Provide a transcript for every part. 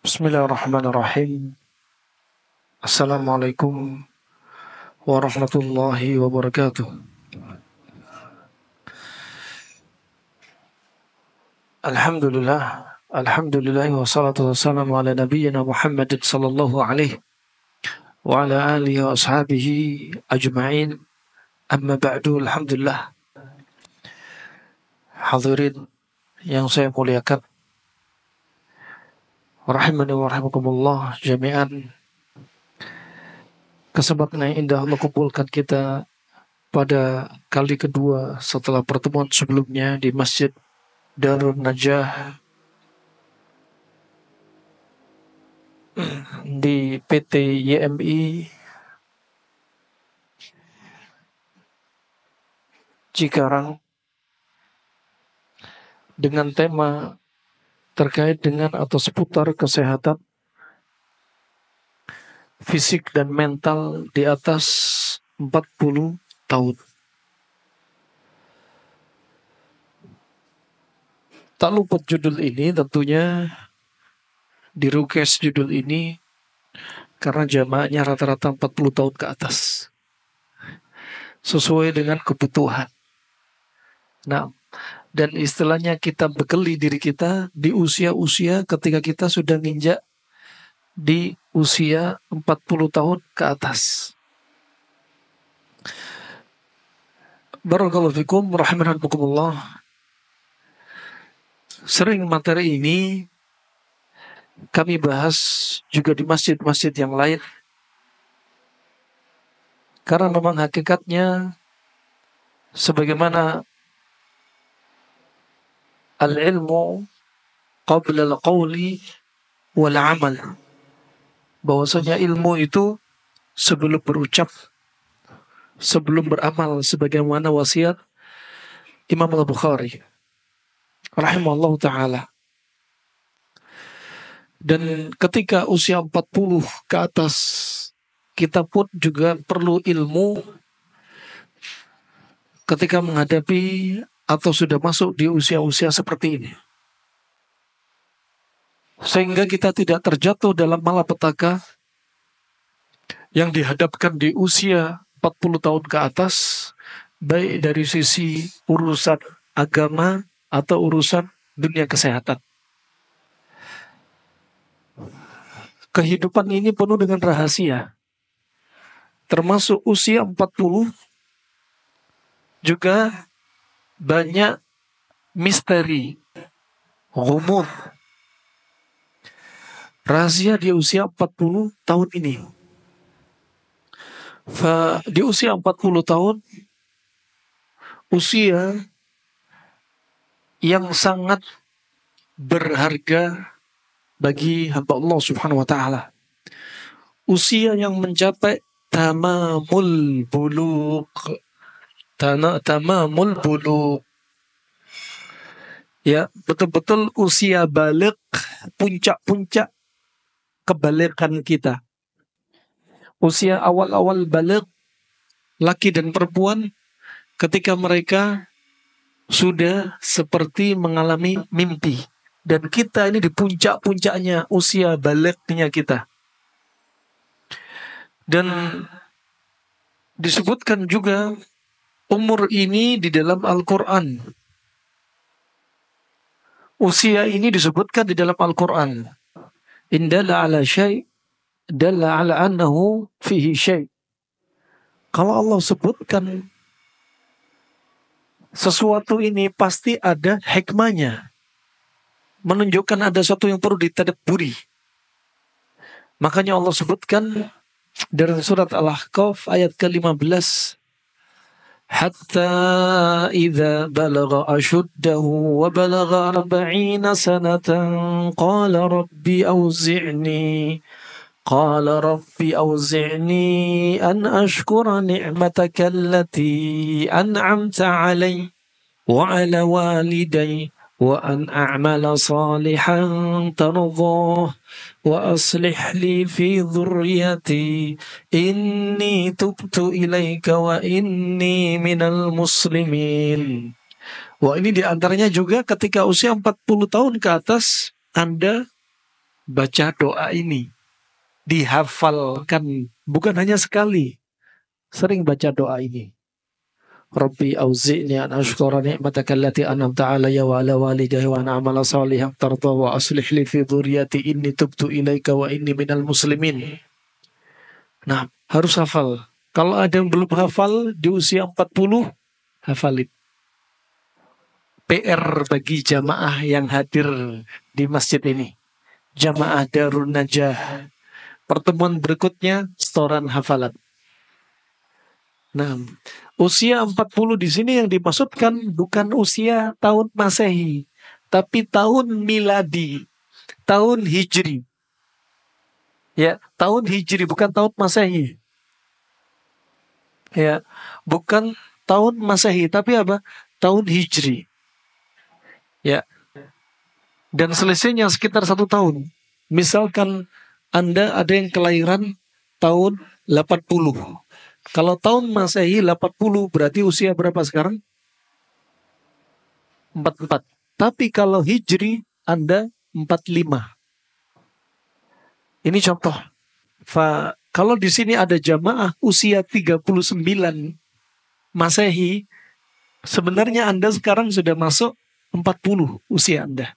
Bismillahirrahmanirrahim. Assalamualaikum warahmatullahi wabarakatuh. Alhamdulillah wassalatu wassalamu ala nabiyyina Muhammadin sallallahu alaihi wa ala alihi wa ashabihi ajma'in. Amma ba'du, alhamdulillah. Hadirin yang saya muliakan, rahimani wa rahimakumullah jami'an. Kesempatan yang indah Allah kumpulkan kita pada kali kedua setelah pertemuan sebelumnya di Masjid Darun Najah di PT YMI Cikarang dengan tema terkait dengan atau seputar kesehatan fisik dan mental di atas 40 tahun. Tak luput judul ini tentunya di request judul ini karena jamaahnya rata-rata 40 tahun ke atas. Sesuai dengan kebutuhan. Nah, dan istilahnya kita bekali diri kita di usia-usia ketika kita sudah nginjak di usia 40 tahun ke atas. Barakallahu fikum rahimakumullah. Sering materi ini kami bahas juga di masjid-masjid yang lain. Karena memang hakikatnya sebagaimana al-ilmu qabla al-qawli wal amal, bahwasanya ilmu itu sebelum berucap, sebelum beramal, sebagaimana wasiat Imam Al-Bukhari rahimahullah ta'ala. Dan ketika usia 40 ke atas, kita pun juga perlu ilmu ketika menghadapi atau sudah masuk di usia-usia seperti ini. Sehingga kita tidak terjatuh dalam malapetaka yang dihadapkan di usia 40 tahun ke atas, baik dari sisi urusan agama atau urusan dunia kesehatan. Kehidupan ini penuh dengan rahasia. Termasuk usia 40 juga banyak misteri, ghumud, rahasia di usia 40 tahun ini. Di usia 40 tahun, usia yang sangat berharga bagi hamba Allah subhanahu wa ta'ala. Usia yang mencapai tamamul bulugh. Tamamul bulugh. Ya, betul-betul usia balik, puncak-puncak kebalikan kita. Usia awal-awal balik, laki dan perempuan, ketika mereka sudah seperti mengalami mimpi. Dan kita ini di puncak-puncaknya usia baliknya kita. Dan disebutkan juga umur ini di dalam Al-Quran. Usia ini disebutkan di dalam Al-Quran. In dalla ala syai' dalla ala annahu fihi syai'. Kalau Allah sebutkan sesuatu ini pasti ada hikmahnya. Menunjukkan ada sesuatu yang perlu ditadabburi. Makanya Allah sebutkan dari surat Al-Ahqaf ayat ke-15. Hatta idza balagha ashuddahu wa balagha 40 sanatan qala rabbi awzi'ni an ashkura ni'mataka allati an'amta 'alayya wa 'ala walidayya wa an a'mala salihan tardah wa aslih li fi dhurriyyati inni tubtu ilaika wa inni minal muslimin. Wah, ini diantaranya juga ketika usia 40 tahun ke atas Anda baca doa ini. Dihafalkan, bukan hanya sekali. Sering baca doa ini. Rabbi auzi'ni an ashkura ni'mataka allati an'amta alayya wa ala walidayya wa an a'mala salihan tarda wa aslih li fi dhurriyyati inni tubtu ilaika wa inni minal muslimin. Nah, harus hafal. Kalau ada yang belum hafal di usia 40, hafalin. PR bagi jamaah yang hadir di masjid ini. Jamaah Darun Najah. Pertemuan berikutnya, setoran hafalan. Nah, usia 40 di sini yang dimaksudkan bukan usia tahun Masehi, tapi tahun miladi, tahun Hijri. Ya, tahun Hijri bukan tahun Masehi. Ya, bukan tahun Masehi, tapi apa? Tahun Hijri. Ya. Dan selisihnya sekitar 1 tahun. Misalkan Anda ada yang kelahiran tahun 80. Kalau tahun Masehi 80 berarti usia berapa sekarang? 44. Tapi kalau Hijri Anda 45. Ini contoh. Kalau di sini ada jamaah usia 39 Masehi, sebenarnya Anda sekarang sudah masuk 40 usia Anda.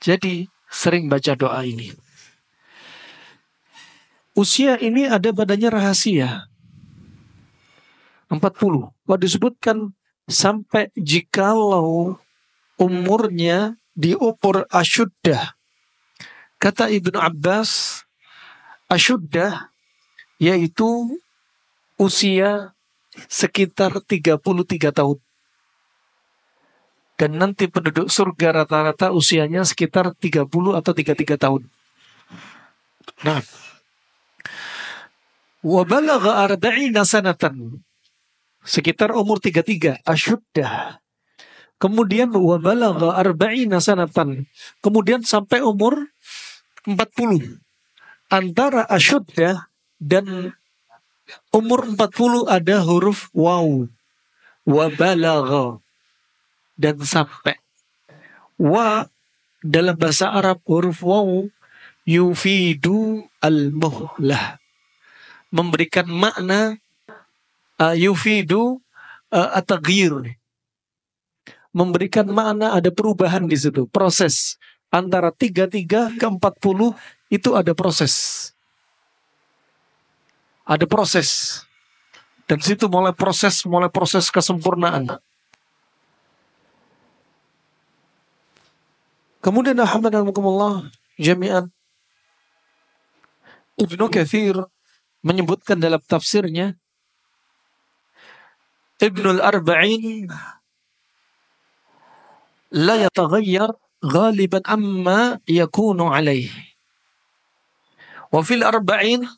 Jadi sering baca doa ini. Usia ini ada padanya rahasia. 40. Kalau disebutkan sampai jikalau umurnya diukur asyuddah. Kata Ibnu Abbas, asyuddah yaitu usia sekitar 33 tahun. Dan nanti penduduk surga rata-rata usianya sekitar 30 atau 33 tahun. Nah, wa balagha arba'ina sanatan. Sekitar umur 33, asyuddah. Kemudian wa balagha arba'ina sanatan. Kemudian sampai umur 40. Antara asyuddah dan umur 40 ada huruf waw. Wa balagha. Dan sampai. Wa dalam bahasa Arab huruf waw yufidu al-muhlah. Memberikan makna yufidu at-taghyir. Memberikan makna ada perubahan di situ. Proses. Antara 33 ke 40 itu ada proses. Ada proses. Dan situ mulai proses kesempurnaan. Kemudian alhamdulillah jami'an Ibnu Katsir menyebutkan dalam tafsirnya Ibnul Arba'in la yataghayyar ghaliban amma yakunu alaih wa fil arba'in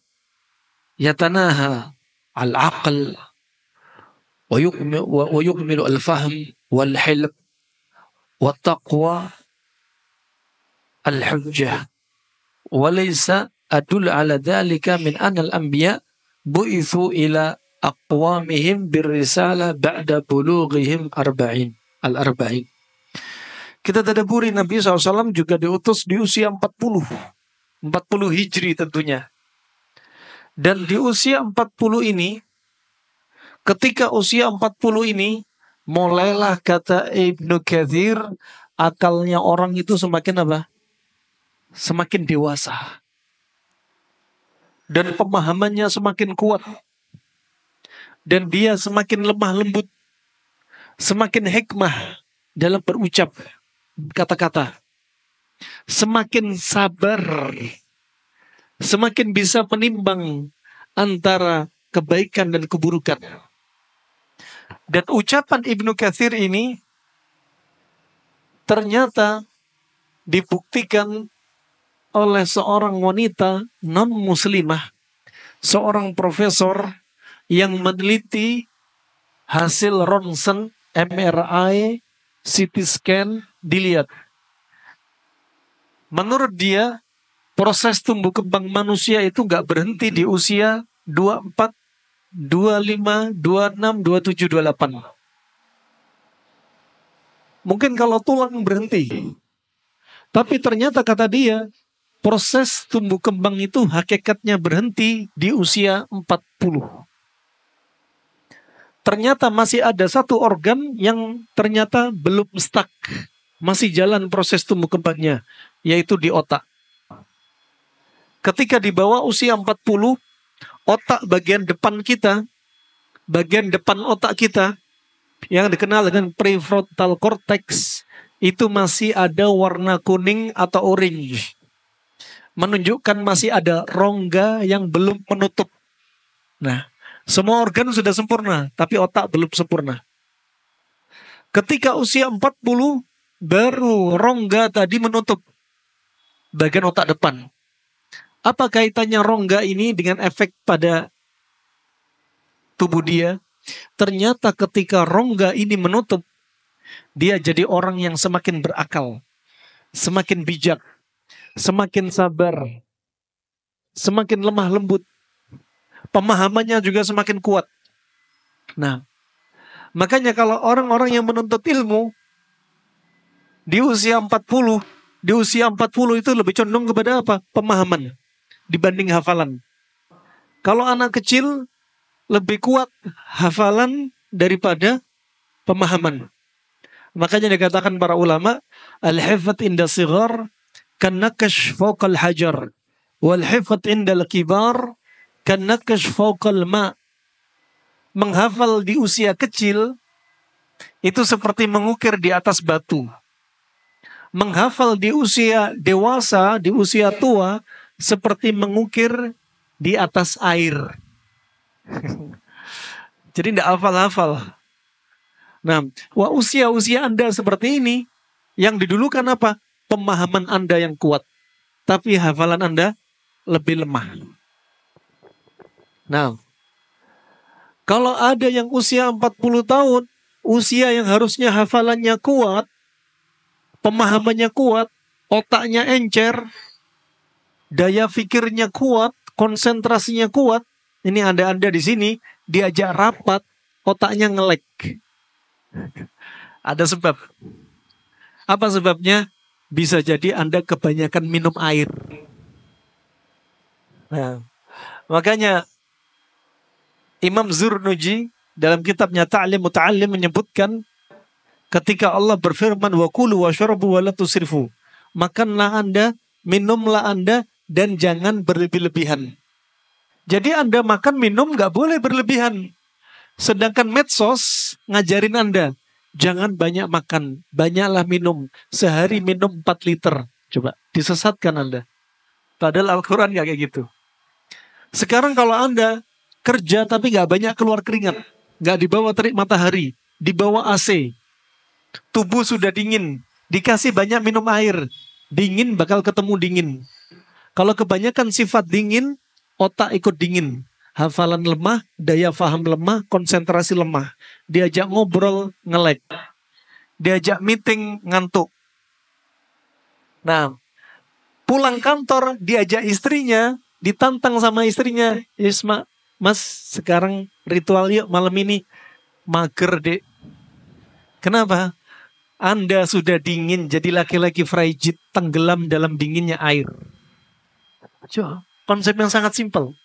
yatanaha al-aql wa yukmilu al-fahm wal-hilm wa taqwa al-hujjah wa laysa adul ala dhalika min anna al-anbiya bu'ithu ila aqwamihim birrisalah ba'da bulughihim al-arba'in. Kita tadaburi Nabi SAW juga diutus di usia 40 Hijri tentunya. Dan di usia 40 ini, ketika usia 40 ini, mulailah kata Ibnu Katsir, akalnya orang itu semakin apa? Semakin dewasa. Dan pemahamannya semakin kuat. Dan dia semakin lemah lembut. Semakin hikmah dalam berucap kata-kata. Semakin sabar. Semakin bisa menimbang antara kebaikan dan keburukan. Dan ucapan Ibnu Katsir ini ternyata dibuktikan oleh seorang wanita non-muslimah, seorang profesor yang meneliti hasil ronsen, MRI, CT scan, dilihat. Menurut dia, proses tumbuh kembang manusia itu nggak berhenti di usia 24, 25, 26, 27, 28. Mungkin kalau tulang berhenti. Tapi ternyata kata dia, proses tumbuh kembang itu hakikatnya berhenti di usia 40. Ternyata masih ada satu organ yang ternyata belum stuck. Masih jalan proses tumbuh kembangnya, yaitu di otak. Ketika di bawah usia 40, otak bagian depan kita, bagian depan otak kita, yang dikenal dengan prefrontal cortex, itu masih ada warna kuning atau orange. Menunjukkan masih ada rongga yang belum menutup. Nah, semua organ sudah sempurna, tapi otak belum sempurna. Ketika usia 40, baru rongga tadi menutup bagian otak depan. Apa kaitannya rongga ini dengan efek pada tubuh dia? Ternyata ketika rongga ini menutup, dia jadi orang yang semakin berakal, semakin bijak, semakin sabar, semakin lemah lembut. Pemahamannya juga semakin kuat. Nah, makanya kalau orang-orang yang menuntut ilmu di usia 40, itu lebih condong kepada apa? Pemahaman dibanding hafalan. Kalau anak kecil lebih kuat hafalan daripada pemahaman. Makanya dikatakan para ulama, al-hifdz inda sighar kannakash fawqal hajar, wal hifdz inda al-kibar kannakash fawqal ma. Menghafal di usia kecil itu seperti mengukir di atas batu. Menghafal di usia dewasa, di usia tua, seperti mengukir di atas air. Jadi tidak hafal-hafal. Nah, usia-usia Anda seperti ini, yang didulukan apa? Pemahaman Anda yang kuat. Tapi hafalan Anda lebih lemah. Nah, kalau ada yang usia 40 tahun, usia yang harusnya hafalannya kuat, pemahamannya kuat, otaknya encer, daya pikirnya kuat, konsentrasinya kuat. Ini Anda di sini diajak rapat, otaknya ngelek. Ada sebab. Apa sebabnya? Bisa jadi Anda kebanyakan minum air. Nah, makanya Imam Zurnuji dalam kitabnya Ta'lim Muta'allim menyebutkan ketika Allah berfirman wa kulu washrabu wa la tusrifu. Makanlah Anda, minumlah Anda, dan jangan berlebih-lebihan. Jadi Anda makan, minum gak boleh berlebihan. Sedangkan medsos ngajarin Anda, jangan banyak makan, banyaklah minum. Sehari minum 4 liter. Coba, disesatkan Anda. Padahal Al-Quran gak kayak gitu. Sekarang kalau Anda kerja tapi gak banyak keluar keringat, gak dibawa terik matahari, dibawa AC, tubuh sudah dingin, dikasih banyak minum air, dingin bakal ketemu dingin. Kalau kebanyakan sifat dingin, otak ikut dingin. Hafalan lemah, daya faham lemah, konsentrasi lemah. Diajak ngobrol, ngelek. Diajak meeting, ngantuk. Nah, pulang kantor, diajak istrinya, ditantang sama istrinya. Isma, Mas, sekarang ritual yuk malam ini. Mager, Dek. Kenapa? Anda sudah dingin, jadi laki-laki frigid, tenggelam dalam dinginnya air. Coba, konsep yang sangat simpel.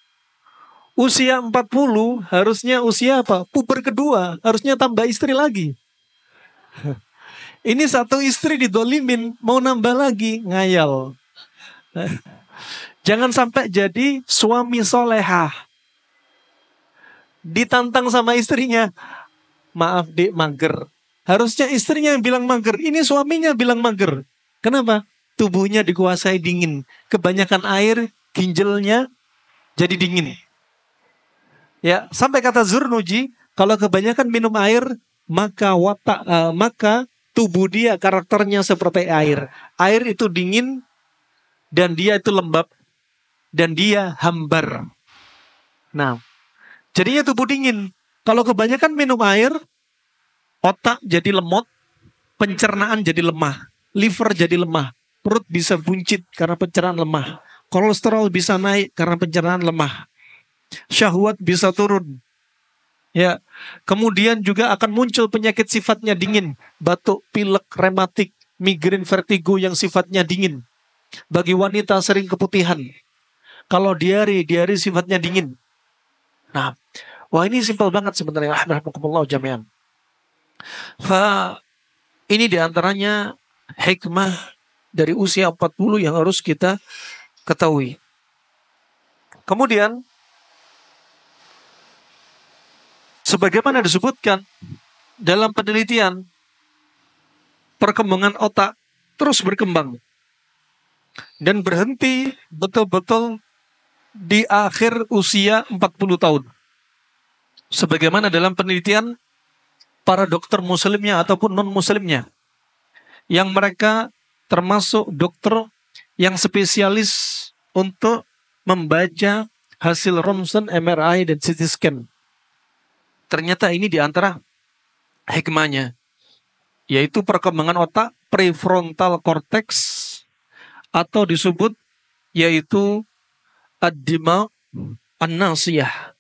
Usia 40 harusnya usia apa? Puber kedua, harusnya tambah istri lagi. Ini satu istri didolimin, mau nambah lagi, ngayal. Jangan sampai jadi suami solehah. Ditantang sama istrinya, maaf Dek, mager. Harusnya istrinya yang bilang mager, ini suaminya bilang mager. Kenapa? Tubuhnya dikuasai dingin. Kebanyakan air, ginjalnya jadi dingin. Ya, sampai kata Zurnuji, kalau kebanyakan minum air, maka maka tubuh dia karakternya seperti air. Air itu dingin dan dia itu lembab dan dia hambar. Nah, jadinya tubuh dingin. Kalau kebanyakan minum air, otak jadi lemot, pencernaan jadi lemah, liver jadi lemah, perut bisa buncit karena pencernaan lemah, kolesterol bisa naik karena pencernaan lemah. Syahwat bisa turun. Ya, kemudian juga akan muncul penyakit sifatnya dingin, batuk, pilek, rematik, migrain vertigo yang sifatnya dingin. Bagi wanita sering keputihan. Kalau diare sifatnya dingin. Nah, wah ini simpel banget sebenarnya. Alhamdulillah jami'an. Ini diantaranya hikmah dari usia 40 yang harus kita ketahui. Kemudian, sebagaimana disebutkan dalam penelitian, perkembangan otak terus berkembang. Dan berhenti betul-betul di akhir usia 40 tahun. Sebagaimana dalam penelitian para dokter muslimnya ataupun non-muslimnya. Yang mereka termasuk dokter yang spesialis untuk membaca hasil ronsen, MRI, dan CT scan. Ternyata ini diantara hikmahnya. Yaitu perkembangan otak prefrontal cortex atau disebut yaitu ad-dimag an-nasiyah.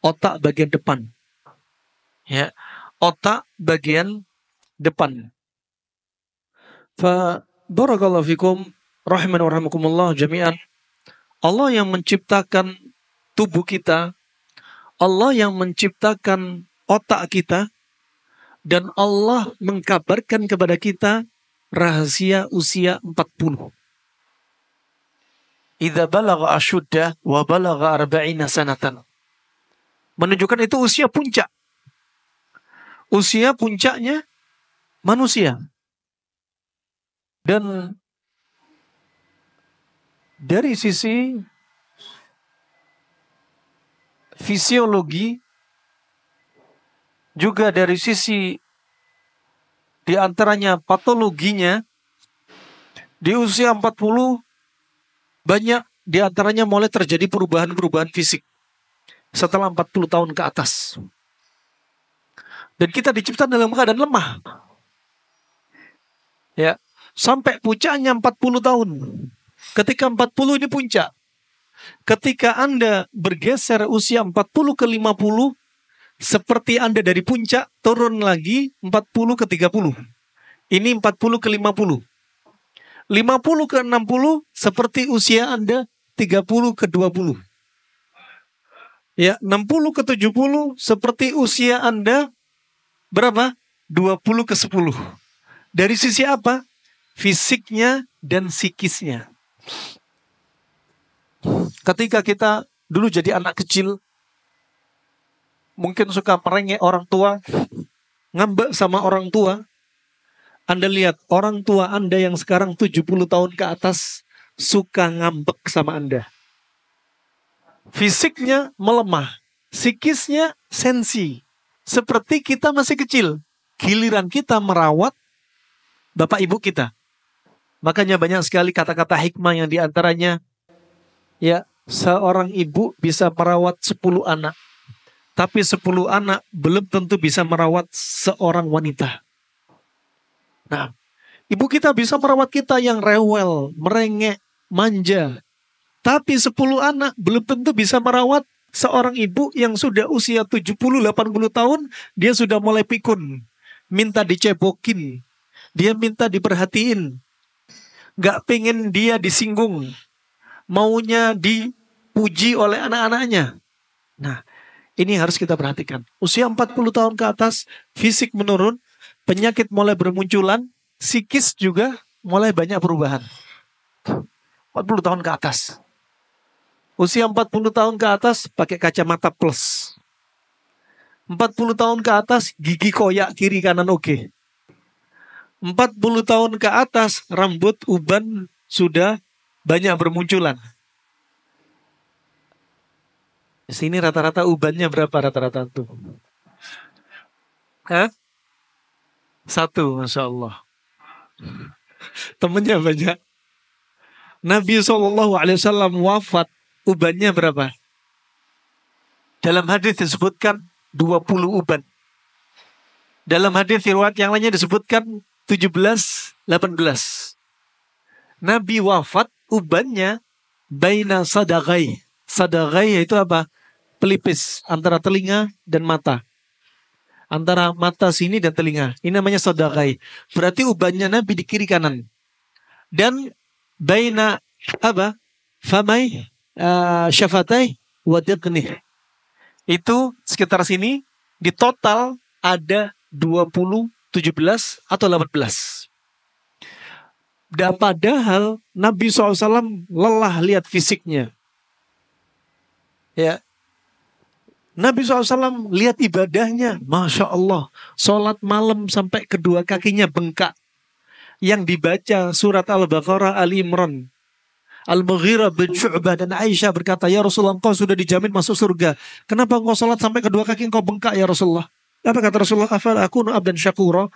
Otak bagian depan. Ya, otak bagian depan. Fa barakallahu fikum rahiman wa rahimakumullah jami'an. Allah yang menciptakan tubuh kita, Allah yang menciptakan otak kita, dan Allah mengkabarkan kepada kita rahasia usia 40. Idza balagha ashuddah wa balagha arba'ina sanatan. Menunjukkan itu usia puncak. Usia puncaknya manusia. Dan dari sisi fisiologi, juga dari sisi diantaranya patologinya, di usia 40 banyak diantaranya mulai terjadi perubahan-perubahan fisik setelah 40 tahun ke atas. Dan kita diciptakan dalam keadaan lemah. Ya, sampai puncaknya 40 tahun. Ketika 40 ini puncak. Ketika Anda bergeser usia 40 ke 50, seperti Anda dari puncak turun lagi 40 ke 30. Ini 40 ke 50. 50 ke 60 seperti usia Anda 30 ke 20. Ya, 60 ke 70 seperti usia Anda berapa? 20 ke 10. Dari sisi apa? Fisiknya dan psikisnya. Ketika kita dulu jadi anak kecil, mungkin suka merengek orang tua, ngambek sama orang tua. Anda lihat orang tua Anda yang sekarang 70 tahun ke atas suka ngambek sama Anda. Fisiknya melemah, psikisnya sensi. Seperti kita masih kecil. Giliran kita merawat bapak ibu kita. Makanya banyak sekali kata-kata hikmah yang diantaranya, ya, seorang ibu bisa merawat 10 anak. Tapi 10 anak belum tentu bisa merawat seorang wanita. Nah, ibu kita bisa merawat kita yang rewel, merengek, manja. Tapi 10 anak belum tentu bisa merawat seorang ibu yang sudah usia 70-80 tahun, dia sudah mulai pikun. Minta dicebokin. Dia minta diperhatiin. Gak pengen dia disinggung. Maunya dipuji oleh anak-anaknya. Nah, ini harus kita perhatikan. Usia 40 tahun ke atas, fisik menurun, penyakit mulai bermunculan, psikis juga mulai banyak perubahan. 40 tahun ke atas. Usia 40 tahun ke atas pakai kacamata plus. 40 tahun ke atas gigi koyak kiri kanan oke. 40 tahun ke atas rambut uban sudah banyak bermunculan. Di sini rata-rata ubannya berapa rata-rata tuh? Hah? 1, Masya Allah. Temennya banyak. Nabi SAW wafat, ubannya berapa? Dalam hadis disebutkan 20 uban. Dalam hadis riwayat yang lainnya disebutkan 17, 18. Nabi wafat, ubannya baina sadagai. Sadagai itu apa? Pelipis antara telinga dan mata. antara mata sini dan telinga. Ini namanya sodakai. Berarti ubannya Nabi di kiri kanan. Dan baina apa? Famai syafatai wadibnih. Itu sekitar sini. Di total ada 20, 17 atau 18. Dan padahal Nabi SAW lelah lihat fisiknya. Ya, Nabi SAW lihat ibadahnya, Masya Allah, sholat malam sampai kedua kakinya bengkak. Yang dibaca surat Al-Baqarah, Ali Imran. Al-Mughirah bin Syu'bah dan Aisyah berkata, ya Rasulullah, engkau sudah dijamin masuk surga. Kenapa engkau sholat sampai kedua kaki engkau bengkak ya Rasulullah? Apa kata Rasulullah? Afal akunu abdan syakura.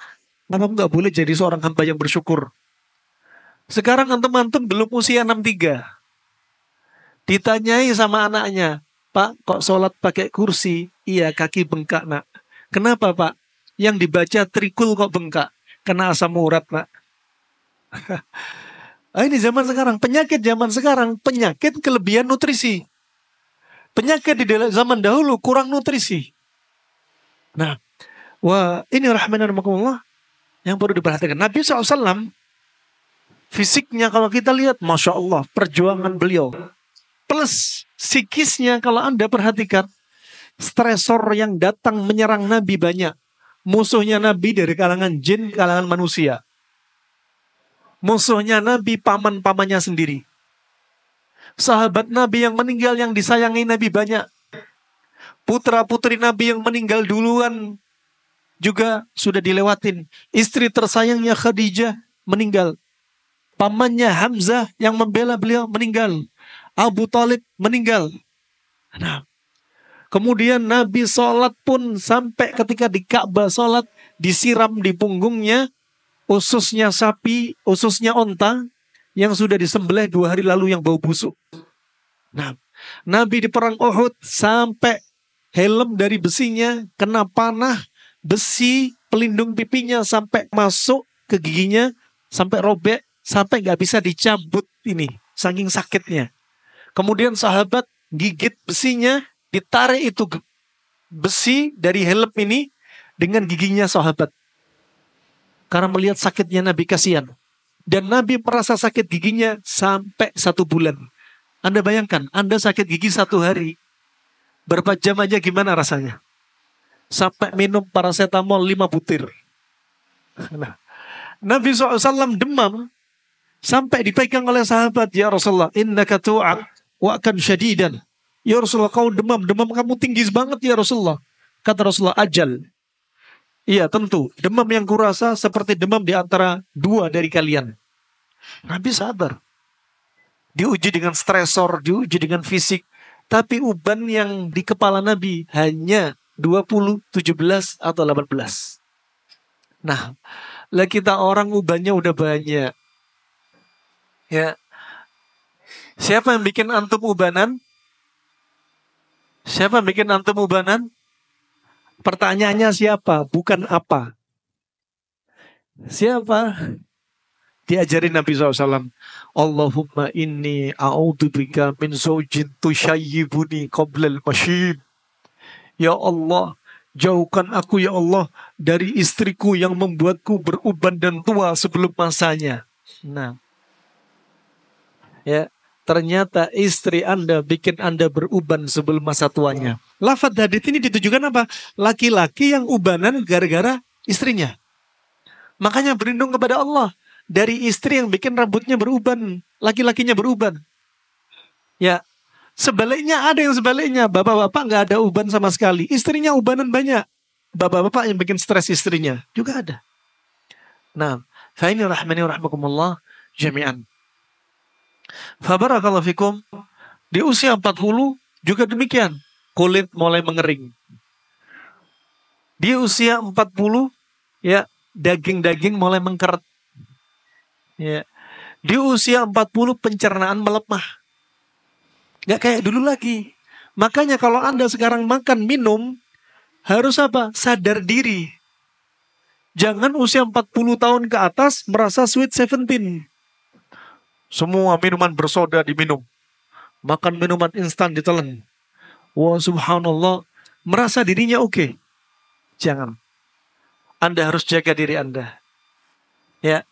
Kenapa enggak boleh jadi seorang hamba yang bersyukur? Sekarang antum-antum belum usia 63. Ditanyai sama anaknya, Pak, kok sholat pakai kursi? Iya, kaki bengkak, nak. Kenapa, Pak? Yang dibaca trikul kok bengkak? Kena asam urat, nak. Ini zaman sekarang. Penyakit zaman sekarang. Penyakit kelebihan nutrisi. Penyakit di zaman dahulu kurang nutrisi. Nah, wah, ini rahmanirrahmanirrahim yang perlu diperhatikan. Nabi SAW, fisiknya kalau kita lihat, Masya Allah, perjuangan beliau. Plus psikisnya kalau Anda perhatikan, stresor yang datang menyerang Nabi banyak. Musuhnya Nabi dari kalangan jin, kalangan manusia. Musuhnya Nabi paman-pamannya sendiri. Sahabat Nabi yang meninggal yang disayangi Nabi banyak. Putra-putri Nabi yang meninggal duluan juga sudah dilewatin. Istri tersayangnya Khadijah meninggal. Pamannya Hamzah yang membela beliau meninggal. Abu Talib meninggal. Nah, kemudian Nabi sholat pun sampai ketika di Ka'bah sholat disiram di punggungnya ususnya sapi, ususnya onta yang sudah disembelih 2 hari lalu yang bau busuk. Nah, Nabi di perang Uhud sampai helm dari besinya kena panah, besi pelindung pipinya sampai masuk ke giginya, sampai robek, sampai nggak bisa dicabut ini, saking sakitnya. Kemudian sahabat gigit besinya, ditarik itu besi dari helm ini dengan giginya sahabat. Karena melihat sakitnya Nabi, kasihan. Dan Nabi merasa sakit giginya sampai 1 bulan. Anda bayangkan, Anda sakit gigi 1 hari. Berapa jam aja gimana rasanya? Sampai minum paracetamol 5 butir. Nah, Nabi SAW demam. Sampai dipegang oleh sahabat, ya Rasulullah, innaka tu'ak wa'kan syadidan. Ya Rasulullah, kau demam kamu tinggi banget ya Rasulullah. Kata Rasulullah, ajal. Iya tentu, demam yang kurasa seperti demam di antara 2 dari kalian. Nabi sabar. Diuji dengan stresor, diuji dengan fisik. Tapi uban yang di kepala Nabi hanya 20, 17 atau 18. Nah, lah kita orang ubannya udah banyak. Ya. Siapa yang bikin antum ubanan? Siapa yang bikin antum ubanan? Pertanyaannya siapa? Bukan apa. Siapa? Diajarin Nabi SAW. Allahumma inni a'udzubika min zawjin tushayyibuni qablal masyib. Ya Allah, jauhkan aku ya Allah dari istriku yang membuatku beruban dan tua sebelum masanya. Nah, ya, ternyata istri Anda bikin Anda beruban sebelum masa tuanya. Lafaz hadits ini ditujukan apa? Laki-laki yang ubanan gara-gara istrinya. Makanya berlindung kepada Allah dari istri yang bikin rambutnya beruban, laki-lakinya beruban. Ya, sebaliknya ada yang sebaliknya. Bapak-bapak nggak ada uban sama sekali. Istrinya ubanan banyak. Bapak-bapak yang bikin stres istrinya juga ada. Nah, fa ini rahmani rahmakumullah jami'an. Fabarakallahu fikum. Di usia 40 juga demikian. Kulit mulai mengering. Di usia 40 ya daging-daging mulai mengkeret. Ya. Di usia 40 pencernaan melemah. Gak kayak dulu lagi. Makanya kalau Anda sekarang makan, minum, harus apa? Sadar diri. Jangan usia 40 tahun ke atas merasa sweet 17. Semua minuman bersoda diminum. Makan minuman instan ditelan. Wah subhanallah. Merasa dirinya oke. Jangan. Anda harus jaga diri Anda. Ya,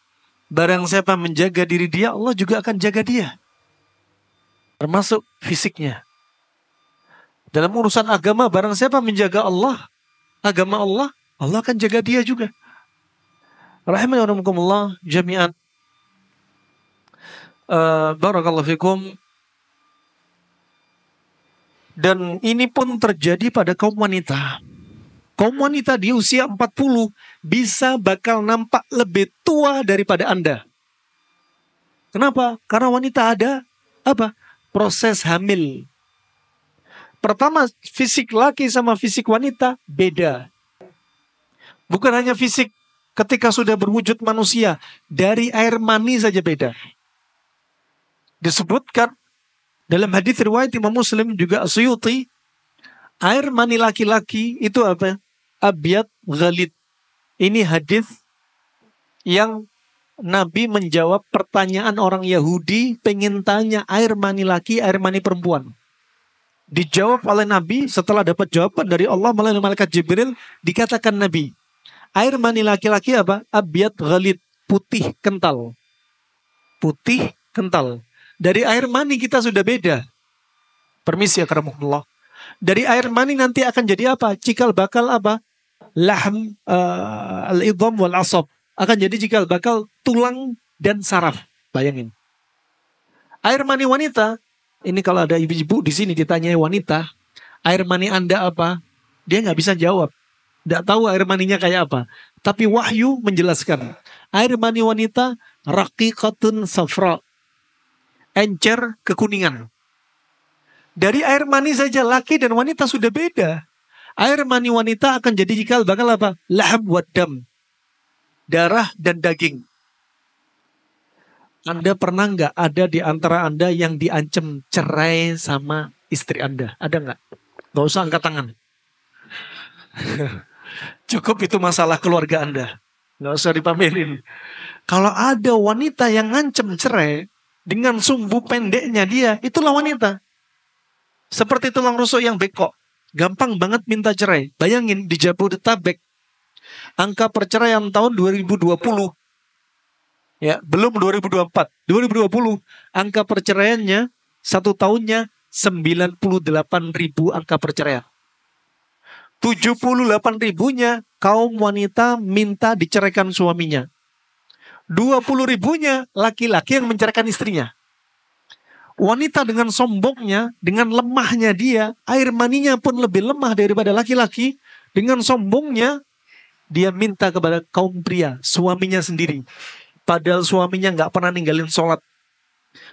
barang siapa menjaga diri dia, Allah juga akan jaga dia. Termasuk fisiknya. Dalam urusan agama, barang siapa menjaga Allah, agama Allah, Allah akan jaga dia juga. Rahimani wa rahmakumullah jami'an. Barakallahu fikum. Dan ini pun terjadi pada kaum wanita. Kaum wanita di usia 40 bisa bakal nampak lebih tua daripada Anda. Kenapa? Karena wanita ada apa? Proses hamil. Pertama, fisik laki sama fisik wanita beda. Bukan hanya fisik ketika sudah berwujud manusia, dari air mani saja beda. Disebutkan dalam hadis riwayat Imam Muslim juga As-Suyuti, air mani laki-laki itu apa? Abyad ghalid. Ini hadis yang Nabi menjawab pertanyaan orang Yahudi pengen tanya air mani laki, air mani perempuan. Dijawab oleh Nabi setelah dapat jawaban dari Allah melalui malaikat Jibril, dikatakan Nabi, air mani laki-laki apa? Abyad ghalid, putih kental. Putih kental. Dari air mani kita sudah beda. Permisi ya karamullah. Dari air mani nanti akan jadi apa? Cikal bakal apa? Lahm al-idham wal asab. Akan jadi cikal bakal tulang dan saraf. Bayangin. Air mani wanita, ini kalau ada ibu-ibu di sini ditanyai wanita, air mani Anda apa? Dia nggak bisa jawab. Nggak tahu air maninya kayak apa. Tapi wahyu menjelaskan. Air mani wanita raqiqatun safra. Encer kekuningan. Dari air mani saja laki dan wanita sudah beda. Air mani wanita akan jadi cikal bakal apa? Laham wadam. Darah dan daging. Anda pernah nggak ada di antara Anda yang diancam cerai sama istri Anda? Ada nggak? Nggak usah angkat tangan. Cukup itu masalah keluarga Anda. Nggak usah dipamerin. Kalau ada wanita yang ngancam cerai dengan sumbu pendeknya dia, itulah wanita. Seperti tulang rusuk yang bengkok. Gampang banget minta cerai. Bayangin di Jabodetabek, angka perceraian tahun 2020. Ya, belum 2024. 2020, angka perceraiannya, satu tahunnya 98.000 angka perceraian. 78.000-nya kaum wanita minta diceraikan suaminya. 20.000-nya laki-laki yang menceraikan istrinya. Wanita dengan sombongnya, dengan lemahnya dia, air maninya pun lebih lemah daripada laki-laki. Dengan sombongnya, dia minta kepada kaum pria, suaminya sendiri. Padahal suaminya nggak pernah ninggalin sholat.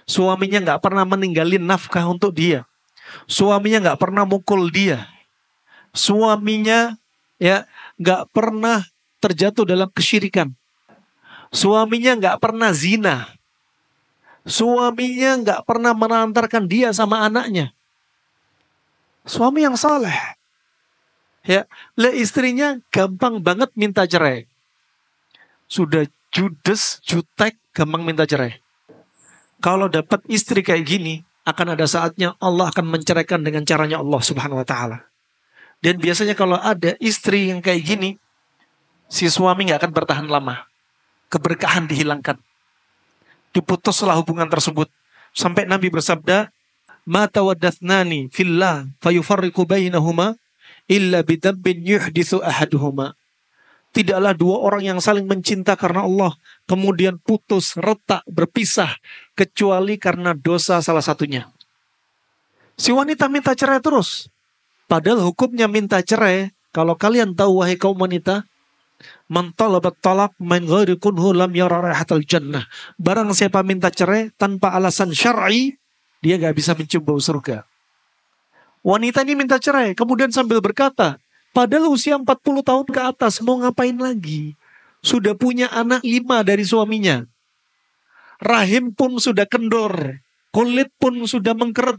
Suaminya nggak pernah meninggalin nafkah untuk dia. Suaminya nggak pernah mukul dia. Suaminya ya nggak pernah terjatuh dalam kesyirikan. Suaminya nggak pernah zina. Suaminya nggak pernah menantarkan dia sama anaknya. Suami yang saleh. Ya, istrinya gampang banget minta cerai. Sudah judes, jutek, gampang minta cerai. Kalau dapat istri kayak gini, akan ada saatnya Allah akan menceraikan dengan caranya Allah Subhanahu wa Ta'ala. Dan biasanya kalau ada istri yang kayak gini, si suami nggak akan bertahan lama. Keberkahan dihilangkan. Diputuslah hubungan tersebut. Sampai Nabi bersabda, "Ma tawaddathnani fillah fayufarriqu bainahuma illa bidabbin yuhditsu ahaduhuma." Tidaklah dua orang yang saling mencinta karena Allah kemudian putus, retak, berpisah kecuali karena dosa salah satunya. Si wanita minta cerai terus. Padahal hukumnya minta cerai, kalau kalian tahu wahai kaum wanita, man talabat talaq min ghairi kunhu lam yara raihatal jannah. Barang siapa minta cerai tanpa alasan syar'i, dia gak bisa mencium bau surga. Wanita ini minta cerai, kemudian sambil berkata, padahal usia 40 tahun ke atas, mau ngapain lagi? Sudah punya anak 5 dari suaminya. Rahim pun sudah kendor, kulit pun sudah mengkeret.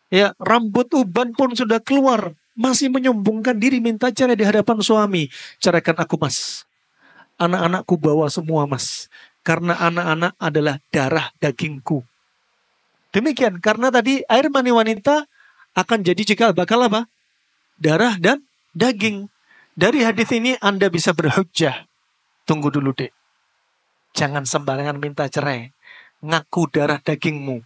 Ya, rambut uban pun sudah keluar. Masih menyombongkan diri minta cerai di hadapan suami. Ceraikan aku, mas. Anak-anakku bawa semua, mas. Karena anak-anak adalah darah dagingku. Demikian, karena tadi air mani wanita akan jadi cikal bakal apa? Darah dan daging. Dari hadis ini Anda bisa berhujjah. Tunggu dulu dek. Jangan sembarangan minta cerai. Ngaku darah dagingmu.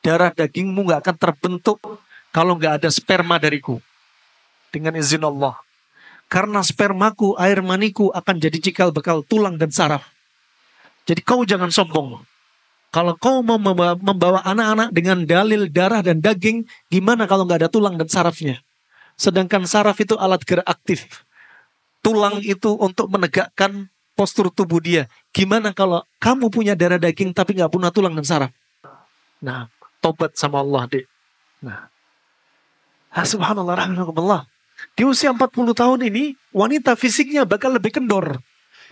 Darah dagingmu gak akan terbentuk kalau gak ada sperma dariku. Dengan izin Allah. Karena spermaku, air maniku akan jadi cikal bakal tulang dan saraf. Jadi kau jangan sombong. Kalau kau mau membawa anak-anak dengan dalil darah dan daging, gimana kalau gak ada tulang dan sarafnya? Sedangkan saraf itu alat gerak aktif. Tulang itu untuk menegakkan postur tubuh dia. Gimana kalau kamu punya darah daging tapi gak punya tulang dan saraf? Nah, tobat sama Allah deh. Nah, subhanallah, rahmatullah. Di usia 40 tahun ini, wanita fisiknya bakal lebih kendor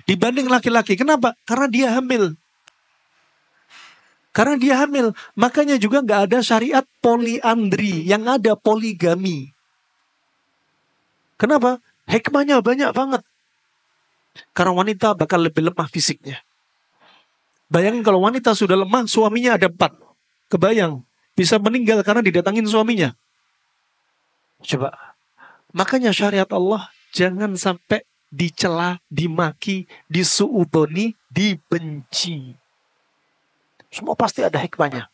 dibanding laki-laki. Kenapa? Karena dia hamil. Karena dia hamil. Makanya juga gak ada syariat poliandri. Yang ada poligami. Kenapa? Hikmahnya banyak banget. Karena wanita bakal lebih lemah fisiknya. Bayangin kalau wanita sudah lemah, suaminya ada 4. Kebayang. Bisa meninggal karena didatangin suaminya. Coba. Makanya syariat Allah jangan sampai dicela, dimaki, disuudoni, dibenci. Semua pasti ada hikmahnya.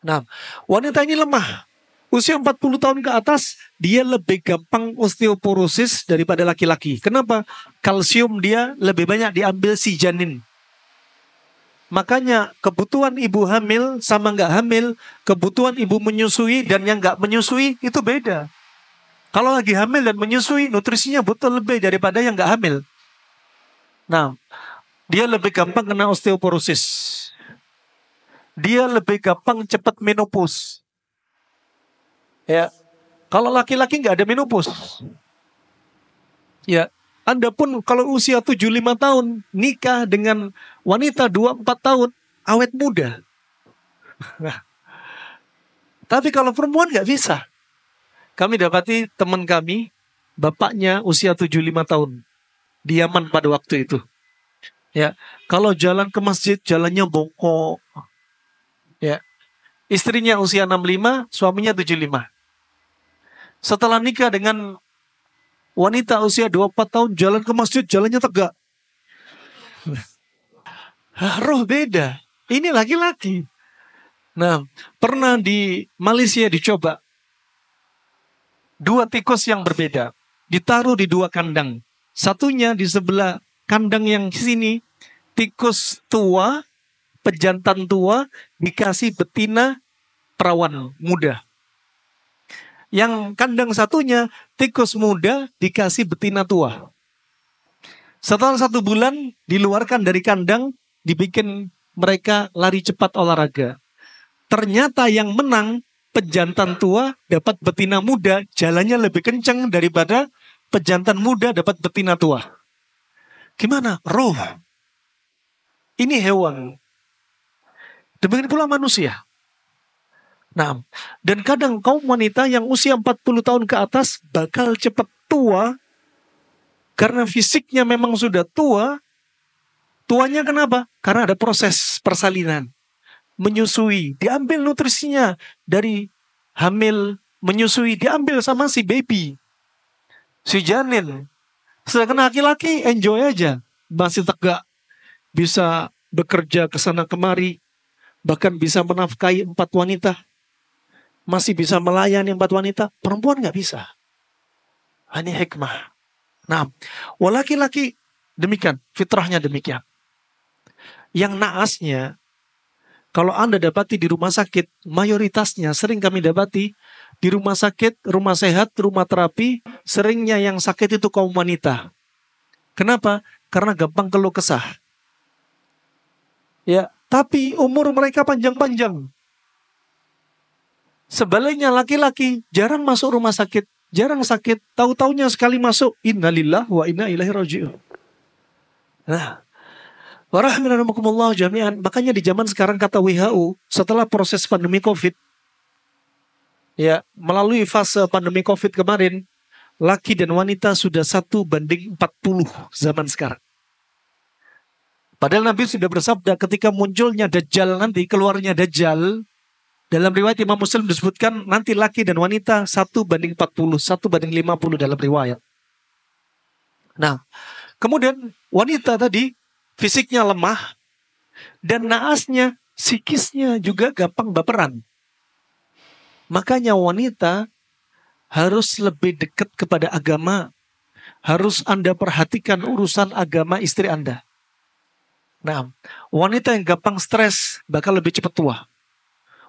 Nah, wanita ini lemah. Usia 40 tahun ke atas, dia lebih gampang osteoporosis daripada laki-laki. Kenapa? Kalsium dia lebih banyak diambil si janin. Makanya kebutuhan ibu hamil sama nggak hamil, kebutuhan ibu menyusui dan yang nggak menyusui itu beda. Kalau lagi hamil dan menyusui, nutrisinya butuh lebih daripada yang nggak hamil. Nah, dia lebih gampang kena osteoporosis. Dia lebih gampang cepat menopause. Ya, kalau laki-laki nggak ada menopause. Ya, Anda pun kalau usia 75 tahun nikah dengan wanita 24 tahun, awet muda. Nah, tapi kalau perempuan nggak bisa. Kami dapati teman kami, bapaknya usia 75 tahun. Di Yaman pada waktu itu. Ya, kalau jalan ke masjid, jalannya bongkok. Ya, istrinya usia 65, suaminya 75. Setelah nikah dengan wanita usia 24 tahun, jalan ke masjid, jalannya tegak. Roh beda. Ini laki-laki. Nah, pernah di Malaysia dicoba. 2 tikus yang berbeda. Ditaruh di 2 kandang. Satunya di sebelah kandang yang sini. Tikus tua, pejantan tua, dikasih betina perawan muda. Yang kandang satunya, tikus muda, dikasih betina tua. Setelah 1 bulan, diluarkan dari kandang, dibikin mereka lari cepat olahraga. Ternyata yang menang, pejantan tua dapat betina muda, jalannya lebih kencang daripada pejantan muda dapat betina tua. Gimana? Roh. Ini hewan. Demikian pula manusia. Nah, dan kadang kaum wanita yang usia 40 tahun ke atas bakal cepat tua karena fisiknya memang sudah tua. Tuanya kenapa? Karena ada proses persalinan. Menyusui, diambil nutrisinya dari hamil, menyusui, diambil sama si baby, si janin. Sedangkan laki-laki enjoy aja, masih tegak, bisa bekerja ke sana kemari, bahkan bisa menafkahi 4 wanita, masih bisa melayani 4 wanita. Perempuan nggak bisa. Ini hikmah. Nah, laki-laki demikian, fitrahnya demikian. Yang naasnya, kalau Anda dapati di rumah sakit, mayoritasnya sering kami dapati di rumah sakit, rumah sehat, rumah terapi, seringnya yang sakit itu kaum wanita. Kenapa? Karena gampang keluh kesah. Ya, tapi umur mereka panjang-panjang. Sebaliknya laki-laki jarang masuk rumah sakit, jarang sakit, tahu-taunya sekali masuk, innalillahi wa inna ilaihi raji'un. Nah, warahmatullahi jami'an. Makanya di zaman sekarang kata WHO, setelah proses pandemi COVID, ya, melalui fase pandemi COVID kemarin, laki dan wanita sudah 1:40 zaman sekarang. Padahal Nabi sudah bersabda ketika munculnya Dajjal nanti, keluarnya Dajjal, dalam riwayat Imam Muslim disebutkan nanti laki dan wanita 1:40, 1:50 dalam riwayat. Nah, kemudian wanita tadi fisiknya lemah dan naasnya, psikisnya juga gampang baperan. Makanya wanita harus lebih dekat kepada agama. Harus Anda perhatikan urusan agama istri Anda. Nah, wanita yang gampang stres bakal lebih cepat tua.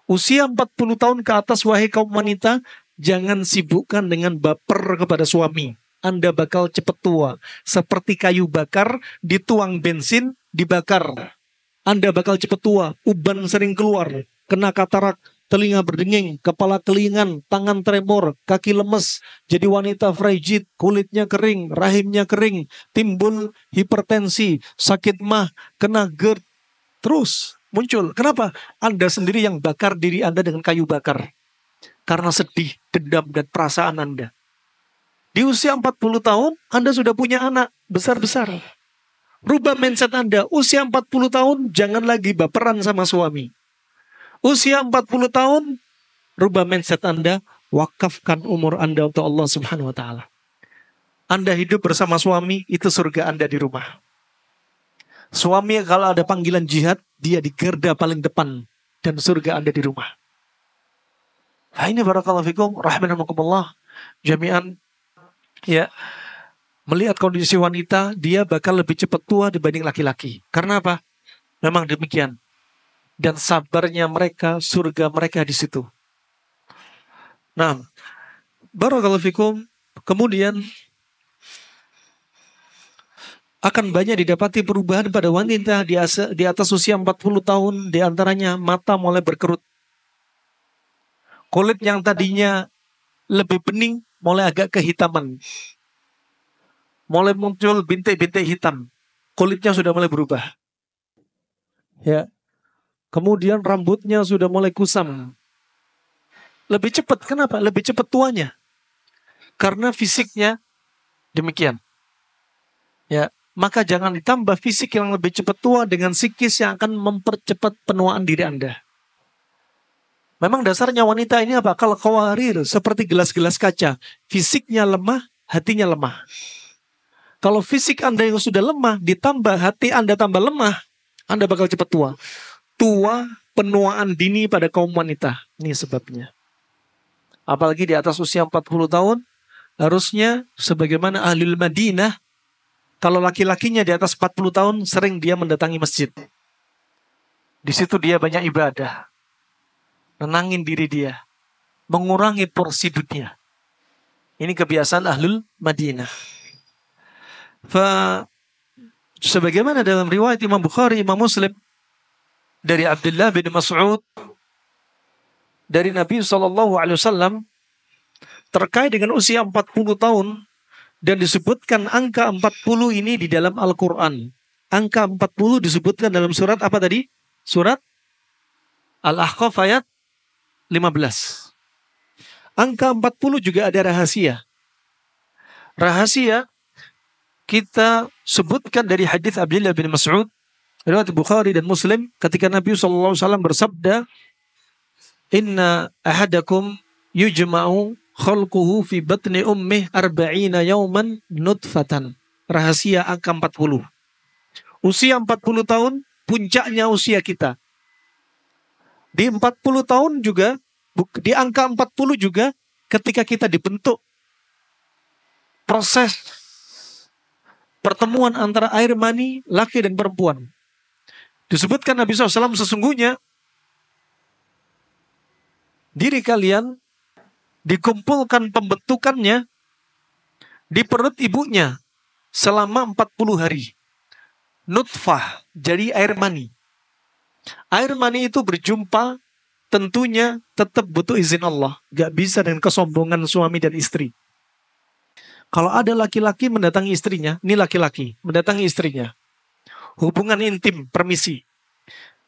Usia 40 tahun ke atas, wahai kaum wanita, jangan sibukkan dengan baper kepada suami. Anda bakal cepat tua. Seperti kayu bakar, dituang bensin, dibakar. Anda bakal cepat tua. Uban sering keluar. Kena katarak, telinga berdenging, kepala kelingan, tangan tremor, kaki lemes. Jadi wanita frigid, kulitnya kering, rahimnya kering. Timbul hipertensi, sakit mah, kena GERD. Terus muncul. Kenapa? Anda sendiri yang bakar diri Anda dengan kayu bakar. Karena sedih, dendam, dan perasaan Anda. Di usia 40 tahun, Anda sudah punya anak besar-besar. Rubah mindset Anda. Usia 40 tahun, jangan lagi baperan sama suami. Usia 40 tahun, rubah mindset Anda. Wakafkan umur Anda untuk Allah Subhanahu wa Ta'ala. Anda hidup bersama suami, itu surga Anda di rumah. Suami kalau ada panggilan jihad, dia di garda paling depan. Dan surga Anda di rumah. Nah ini barakallahu fikum, rahmanakumullah. Jami'an, ya, melihat kondisi wanita, dia bakal lebih cepat tua dibanding laki-laki. Karena apa? Memang demikian. Dan sabarnya mereka, surga mereka di situ. Nah, barakallahu fikum, kemudian akan banyak didapati perubahan pada wanita di atas usia 40 tahun, di antaranya mata mulai berkerut. Kulit yang tadinya lebih bening, mulai agak kehitaman. Mulai muncul bintik-bintik hitam. Kulitnya sudah mulai berubah. Ya. Kemudian rambutnya sudah mulai kusam. Lebih cepat, kenapa? Lebih cepat tuanya. Karena fisiknya demikian. Ya, maka jangan ditambah fisik yang lebih cepat tua dengan psikis yang akan mempercepat penuaan diri Anda. Memang dasarnya wanita ini apa? Kalau qawarir, seperti gelas-gelas kaca. Fisiknya lemah, hatinya lemah. Kalau fisik Anda yang sudah lemah, ditambah hati Anda tambah lemah, Anda bakal cepat tua. Tua, penuaan dini pada kaum wanita. Ini sebabnya. Apalagi di atas usia 40 tahun, harusnya sebagaimana ahlul Madinah, kalau laki-lakinya di atas 40 tahun, sering dia mendatangi masjid. Di situ dia banyak ibadah. Nenangin diri dia. Mengurangi porsi dunia. Ini kebiasaan ahlul Madinah. Sebagaimana dalam riwayat Imam Bukhari, Imam Muslim, dari Abdullah bin Mas'ud, dari Nabi SAW, terkait dengan usia 40 tahun, dan disebutkan angka 40 ini di dalam Al-Quran. Angka 40 disebutkan dalam surat apa tadi? Surat Al-Ahqaf ayat 15. Angka 40 juga ada rahasia. Rahasia kita sebutkan dari hadis Abdullah bin Mas'ud, riwayat Bukhari dan Muslim, ketika Nabi SAW bersabda, Inna ahadakum yujma'u khalquhu fi batni ummih arba'ina yawman nutfatan. Rahasia angka 40. Usia 40 tahun, puncaknya usia kita. Di 40 tahun juga, di angka 40 juga, ketika kita dibentuk, proses pertemuan antara air mani, laki dan perempuan. Disebutkan Nabi SAW, sesungguhnya diri kalian dikumpulkan pembentukannya di perut ibunya selama 40 hari. Nutfah, jadi air mani. Air mani itu berjumpa, tentunya tetap butuh izin Allah. Gak bisa dengan kesombongan suami dan istri. Kalau ada laki-laki mendatangi istrinya, ini laki-laki mendatangi istrinya, hubungan intim, permisi.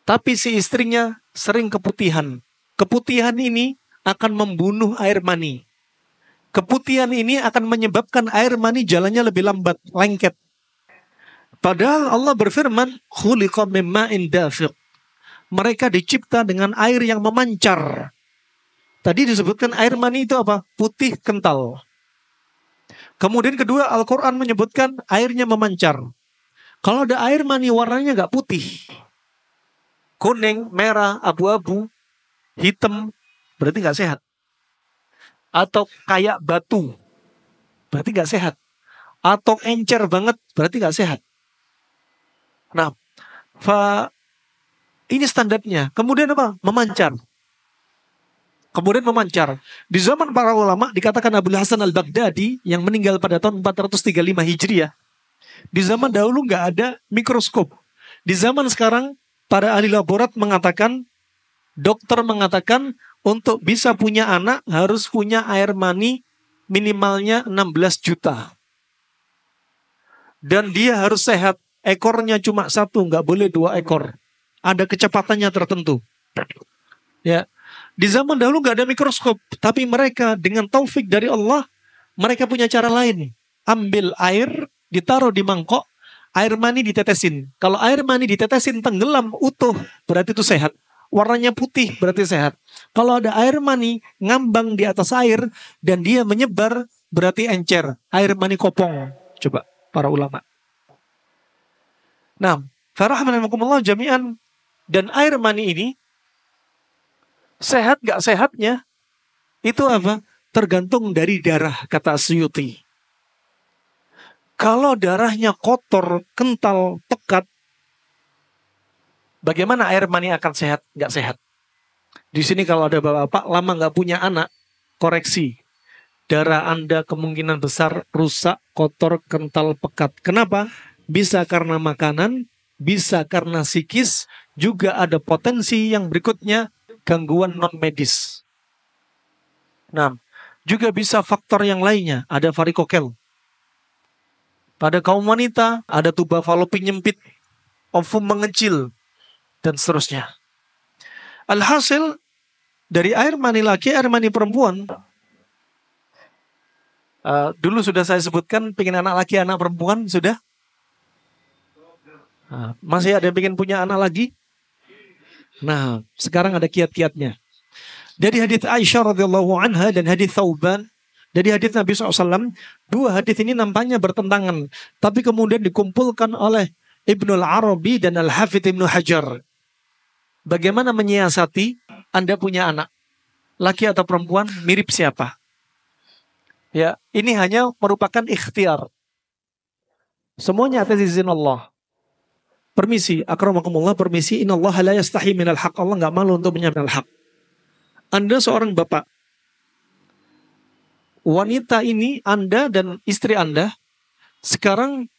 Tapi si istrinya sering keputihan. Keputihan ini akan membunuh air mani. Keputihan ini akan menyebabkan air mani jalannya lebih lambat, lengket. Padahal Allah berfirman, khuliqa min ma'in dafiq. Mereka dicipta dengan air yang memancar. Tadi disebutkan air mani itu apa? Putih kental. Kemudian kedua, Al-Quran menyebutkan airnya memancar. Kalau ada air mani warnanya nggak putih, kuning, merah, abu-abu, hitam, berarti nggak sehat. Atau kayak batu, berarti nggak sehat. Atau encer banget, berarti nggak sehat. Nah, ini standarnya. Kemudian apa? Memancar. Kemudian memancar. Di zaman para ulama dikatakan Abul Hasan al-Baghdadi yang meninggal pada tahun 435 Hijriah. Di zaman dahulu nggak ada mikroskop. Di zaman sekarang para ahli laborat mengatakan, dokter mengatakan untuk bisa punya anak harus punya air mani minimalnya 16 juta. Dan dia harus sehat. Ekornya cuma satu, nggak boleh 2 ekor. Ada kecepatannya tertentu. Ya. Di zaman dahulu nggak ada mikroskop, tapi mereka dengan taufik dari Allah, mereka punya cara lain. Ambil air, ditaruh di mangkok, air mani ditetesin. Kalau air mani ditetesin tenggelam utuh, berarti itu sehat. Warnanya putih, berarti sehat. Kalau ada air mani ngambang di atas air dan dia menyebar, berarti encer. Air mani kopong. Coba para ulama. Nah, farahmanakumullah jami'an, dan air mani ini sehat gak sehatnya itu apa? Tergantung dari darah, kata Suyuti. Kalau darahnya kotor, kental, pekat, bagaimana air mani akan sehat? Gak sehat. Di sini kalau ada bapak-bapak lama gak punya anak, koreksi. Darah Anda kemungkinan besar rusak, kotor, kental, pekat. Kenapa? Bisa karena makanan, bisa karena psikis, juga ada potensi yang berikutnya, gangguan non-medis. Nah, juga bisa faktor yang lainnya, ada varikokel. Pada kaum wanita, ada tuba falopi nyempit, ovum mengecil, dan seterusnya. Alhasil, dari air mani laki, air mani perempuan, dulu sudah saya sebutkan, pengen anak laki, anak perempuan, sudah? Masih ada yang pengen punya anak lagi? Nah, sekarang ada kiat-kiatnya. Dari hadits Aisyah radhiyallahu anha dan hadits Thauban, dari hadits Nabi SAW, dua hadits ini nampaknya bertentangan, tapi kemudian dikumpulkan oleh Ibnul Arabi dan Al-Hafidh Ibnu Hajar. Bagaimana menyiasati Anda punya anak, laki atau perempuan, mirip siapa? Ya, ini hanya merupakan ikhtiar. Semuanya atas izin Allah. Permisi, akramakumullah, permisi, innallaha la yastahi minal haq. Allah nggak malu untuk menyampaikan hak. Anda seorang bapak. Wanita ini, Anda dan istri Anda, sekarang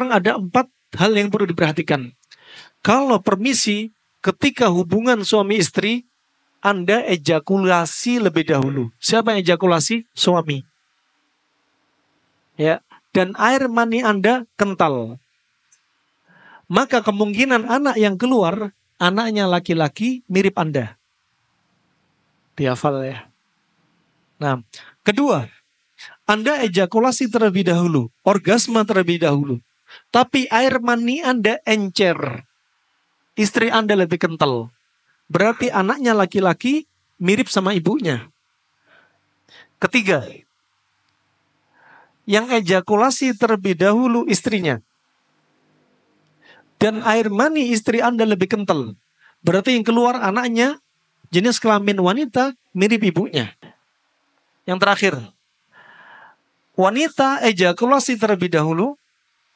ada 4 hal yang perlu diperhatikan. Kalau permisi, ketika hubungan suami istri, Anda ejakulasi lebih dahulu. Siapa yang ejakulasi? Suami. Ya, dan air mani Anda kental. Maka kemungkinan anak yang keluar, anaknya laki-laki mirip Anda. Dihafal ya. Nah, kedua, Anda ejakulasi terlebih dahulu, orgasme terlebih dahulu. Tapi air mani Anda encer. Istri Anda lebih kental. Berarti anaknya laki-laki mirip sama ibunya. Ketiga, yang ejakulasi terlebih dahulu istrinya. Dan air mani istri Anda lebih kental. Berarti yang keluar anaknya jenis kelamin wanita mirip ibunya. Yang terakhir, wanita ejakulasi terlebih dahulu,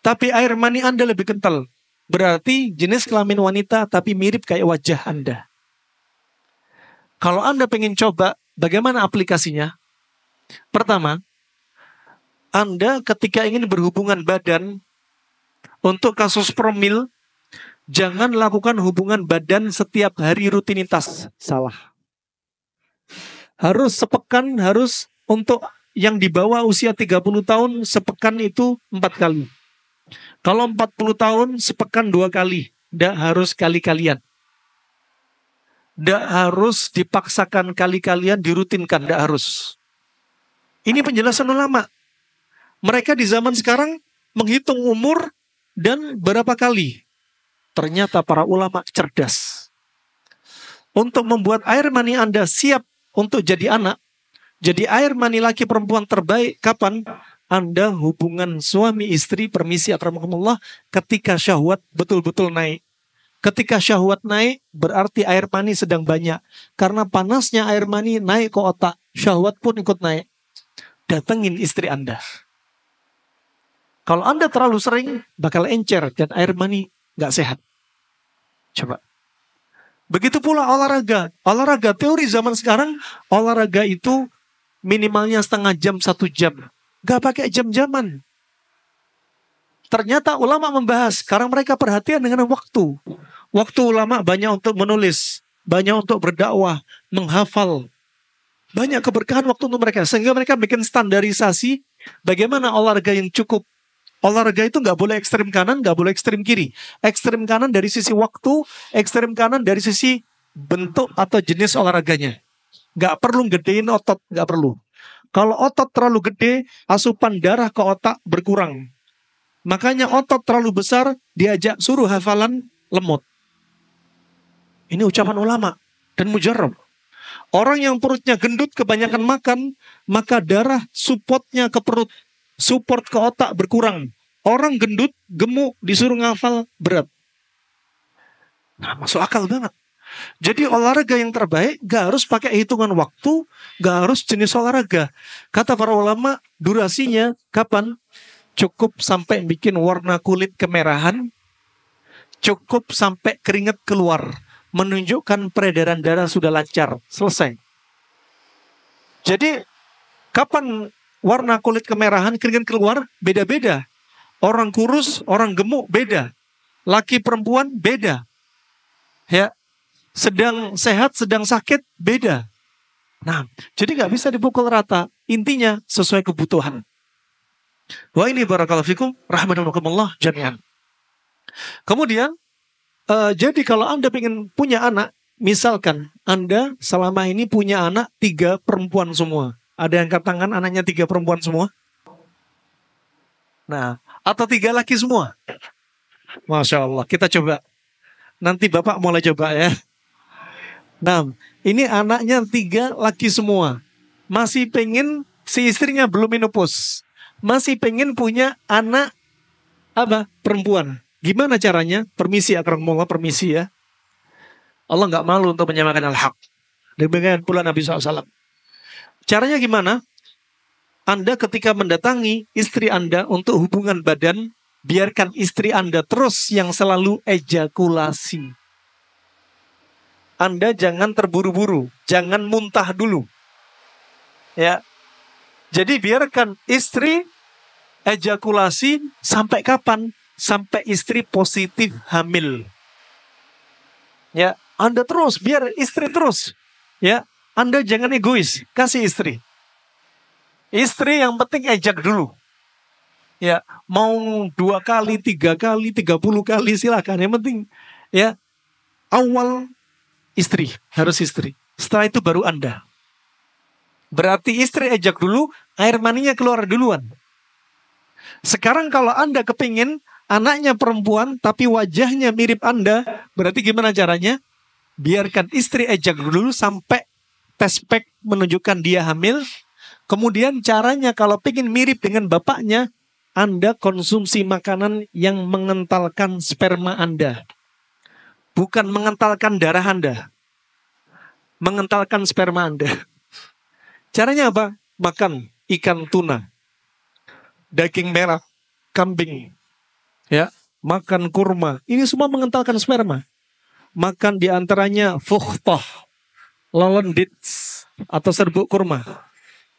tapi air mani Anda lebih kental. Berarti jenis kelamin wanita tapi mirip kayak wajah Anda. Kalau Anda pengen coba, bagaimana aplikasinya? Pertama, Anda ketika ingin berhubungan badan, untuk kasus promil, jangan lakukan hubungan badan setiap hari rutinitas. Salah. Harus sepekan, harus untuk yang di bawah usia 30 tahun, sepekan itu 4 kali. Kalau 40 tahun, sepekan 2 kali. Tidak harus kali-kalian. Tidak harus dipaksakan kali-kalian, dirutinkan. Tidak harus. Ini penjelasan ulama. Mereka di zaman sekarang menghitung umur dan berapa kali. Ternyata para ulama cerdas. Untuk membuat air mani Anda siap untuk jadi anak, Jadi air mani laki perempuan terbaik kapan? Anda hubungan suami istri, permisi akramakumullah, ketika syahwat betul-betul naik. Ketika syahwat naik, berarti air mani sedang banyak. Karena panasnya air mani naik ke otak, syahwat pun ikut naik. Datengin istri Anda. Kalau Anda terlalu sering, bakal encer dan air mani nggak sehat. Coba. Begitu pula olahraga. Olahraga, teori zaman sekarang, olahraga itu minimalnya setengah jam, 1 jam. Gak pakai jam-jaman. Ternyata ulama membahas, sekarang mereka perhatian dengan waktu. Waktu ulama banyak untuk menulis, banyak untuk berdakwah, menghafal. Banyak keberkahan waktu untuk mereka. Sehingga mereka bikin standarisasi bagaimana olahraga yang cukup. Olahraga itu nggak boleh ekstrem kanan, nggak boleh ekstrem kiri. Ekstrem kanan dari sisi waktu, ekstrem kanan dari sisi bentuk atau jenis olahraganya. Nggak perlu gedein otot, nggak perlu. Kalau otot terlalu gede, asupan darah ke otak berkurang. Makanya otot terlalu besar, diajak suruh hafalan lemot. Ini ucapan ulama dan mujarrab. Orang yang perutnya gendut kebanyakan makan, maka darah supportnya ke perut, support ke otak berkurang. Orang gendut, gemuk, disuruh ngafal berat. Nah, masuk akal banget. Jadi olahraga yang terbaik gak harus pakai hitungan waktu, gak harus jenis olahraga. Kata para ulama, durasinya kapan? Cukup sampai bikin warna kulit kemerahan, cukup sampai keringat keluar, menunjukkan peredaran darah sudah lancar, selesai. Jadi kapan warna kulit kemerahan, keringat keluar, beda-beda. Orang kurus, orang gemuk, beda. Laki perempuan, beda. Ya, sedang sehat, sedang sakit, beda. Nah, jadi nggak bisa dipukul rata. Intinya sesuai kebutuhan. Wah ini barakallahu fikum, rahmanakumullah jami'an. Kemudian, jadi kalau Anda ingin punya anak, misalkan Anda selama ini punya anak 3 perempuan semua. Ada yang angkat tangan anaknya 3 perempuan semua? Nah, atau 3 laki semua? Masya Allah, kita coba. Nanti Bapak mulai coba ya. Nah, ini anaknya 3 laki semua. Masih pengen, si istrinya belum menopause. Masih pengen punya anak perempuan. Gimana caranya? Permisi akrakumullah, permisi ya. Allah nggak malu untuk menyamakan al-haq. Demikian pula Nabi SAW. Caranya gimana? Anda ketika mendatangi istri Anda untuk hubungan badan, biarkan istri Anda terus yang selalu ejakulasi. Anda jangan terburu-buru, jangan muntah dulu. Ya. Jadi biarkan istri ejakulasi sampai kapan? Sampai istri positif hamil. Ya, Anda terus, biar istri terus. Ya, Anda jangan egois, kasih istri. Istri yang penting ejak dulu. Ya, mau 2 kali, 3 kali, 30 kali silakan. Yang penting ya awal istri, harus istri. Setelah itu baru Anda. Berarti istri ejak dulu, air maninya keluar duluan. Sekarang kalau Anda kepingin anaknya perempuan tapi wajahnya mirip Anda, berarti gimana caranya? Biarkan istri ejak dulu sampai test pack menunjukkan dia hamil. Kemudian caranya kalau pengen mirip dengan bapaknya, Anda konsumsi makanan yang mengentalkan sperma Anda. Bukan mengentalkan darah Anda. Mengentalkan sperma Anda. Caranya apa? Makan ikan tuna, daging merah, kambing, ya, makan kurma. Ini semua mengentalkan sperma. Makan diantaranya fuhtah, lolondits atau serbuk kurma.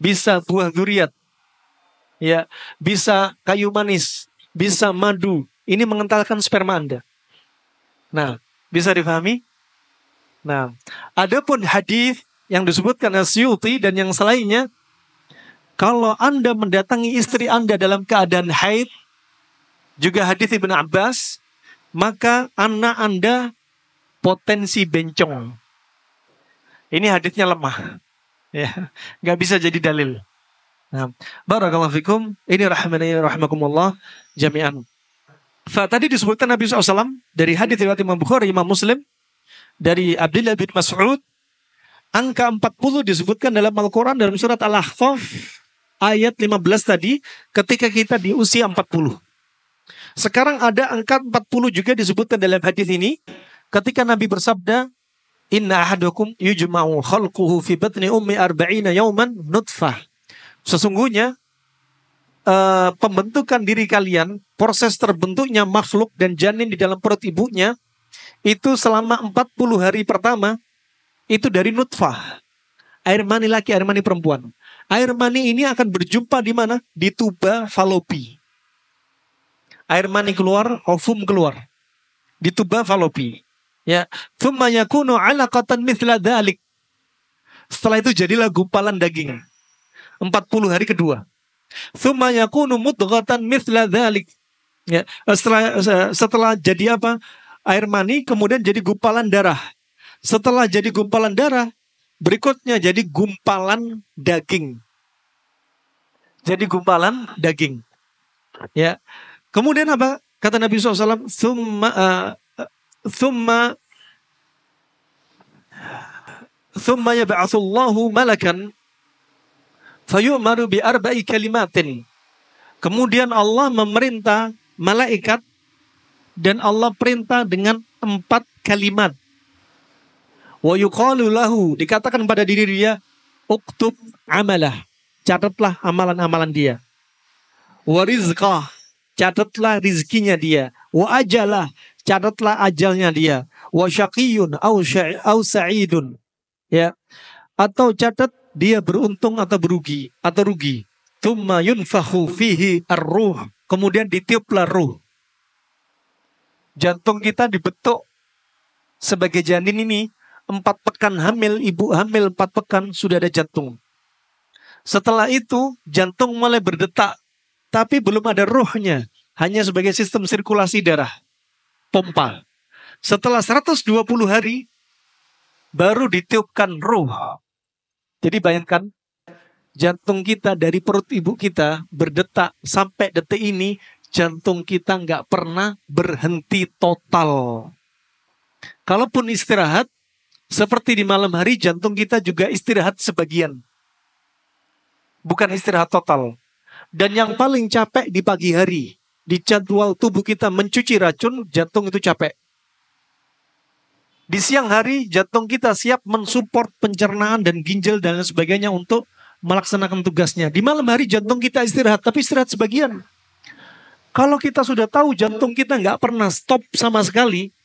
Bisa buah duriat, ya, bisa kayu manis, bisa madu. Ini mengentalkan sperma Anda. Nah, bisa difahami? Nah, adapun hadis yang disebutkan Asyuti dan yang selainnya, kalau Anda mendatangi istri Anda dalam keadaan haid, juga hadis Ibnu Abbas, maka anak Anda potensi bencong. Ini hadisnya lemah, ya, nggak bisa jadi dalil. Nah, barakallahu fikum. Ini rahmani rahimakumullah jami'an. Tadi disebutkan Nabi SAW dari hadis riwayat Imam Bukhari, Imam Muslim, dari Abdullah bin Mas'ud, Angka 40 disebutkan dalam Al-Quran dalam surat Al-Ahqaf ayat 15 tadi ketika kita di usia 40. Sekarang ada angka 40 juga disebutkan dalam hadis ini ketika Nabi bersabda, Inna ahadukum yujma'u khalquhu fi batni ummi arba'ina yawman nutfah. Sesungguhnya pembentukan diri kalian, proses terbentuknya makhluk dan janin di dalam perut ibunya itu selama 40 hari pertama itu dari nutfah. Air mani laki, air mani perempuan. Air mani ini akan berjumpa di mana? Di tuba falopi. Air mani keluar, ovum keluar. Di tuba falopi. Ya, thumma yakunu 'alaqatan mithla dzalik. Setelah itu jadilah gumpalan daging. 40 hari kedua. Thumma yakunu mudghatan mithla dzalik. Ya, setelah jadi apa? Air mani kemudian jadi gumpalan darah. Setelah jadi gumpalan darah, berikutnya jadi gumpalan daging. Jadi gumpalan daging. Ya. Kemudian apa? Kata Nabi SAW, Thumma yab'atsullahu malakan fayu'maru bi arba'i kalimatin. Kemudian Allah memerintah malaikat dan Allah perintah dengan 4 kalimat. Wa yuqalu lahu, dikatakan pada diri dia, uktub amalah, catatlah amalan-amalan dia. Wa rizqah, catatlah rizkinya dia. Wa ajalah, catatlah ajalnya dia. Wa syaqiyun au sa'idun. Ya. Atau catat dia beruntung atau berugi atau rugi. Tsumma yunfakhu fihi ar-ruh. Kemudian ditiuplah ruh. Jantung kita dibentuk sebagai janin ini 4 pekan hamil, ibu hamil 4 pekan sudah ada jantung. Setelah itu jantung mulai berdetak, tapi belum ada ruhnya, hanya sebagai sistem sirkulasi darah, pompa. Setelah 120 hari baru ditiupkan ruh. Jadi bayangkan jantung kita dari perut ibu kita berdetak sampai detik ini, jantung kita nggak pernah berhenti total. Kalaupun istirahat, seperti di malam hari, jantung kita juga istirahat sebagian. Bukan istirahat total. Dan yang paling capek di pagi hari. Di jadwal tubuh kita mencuci racun, jantung itu capek. Di siang hari, jantung kita siap mensupport pencernaan dan ginjal dan sebagainya untuk melaksanakan tugasnya. Di malam hari, jantung kita istirahat, tapi istirahat sebagian. Kalau kita sudah tahu jantung kita nggak pernah stop sama sekali,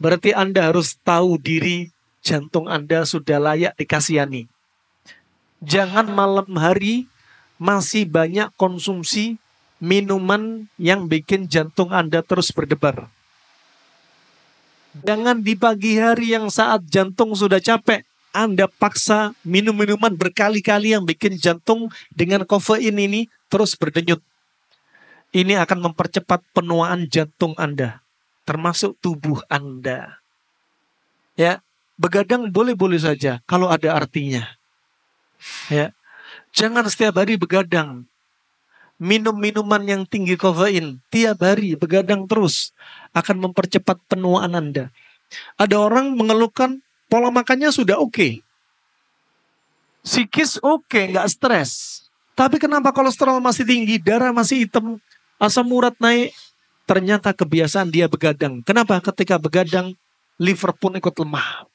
berarti Anda harus tahu diri jantung Anda sudah layak dikasihani. Jangan malam hari masih banyak konsumsi minuman yang bikin jantung Anda terus berdebar. Jangan di pagi hari yang saat jantung sudah capek, Anda paksa minum minuman berkali-kali yang bikin jantung dengan kafein ini terus berdenyut. Ini akan mempercepat penuaan jantung Anda, termasuk tubuh Anda. Ya, begadang boleh-boleh saja kalau ada artinya. Ya, jangan setiap hari begadang. Minum minuman yang tinggi kafein tiap hari, begadang terus akan mempercepat penuaan Anda. Ada orang mengeluhkan pola makannya sudah oke. Psikis oke, nggak stres. Tapi kenapa kolesterol masih tinggi, darah masih hitam, asam urat naik? Ternyata kebiasaan dia begadang. Kenapa? Ketika begadang, liver pun ikut lemah.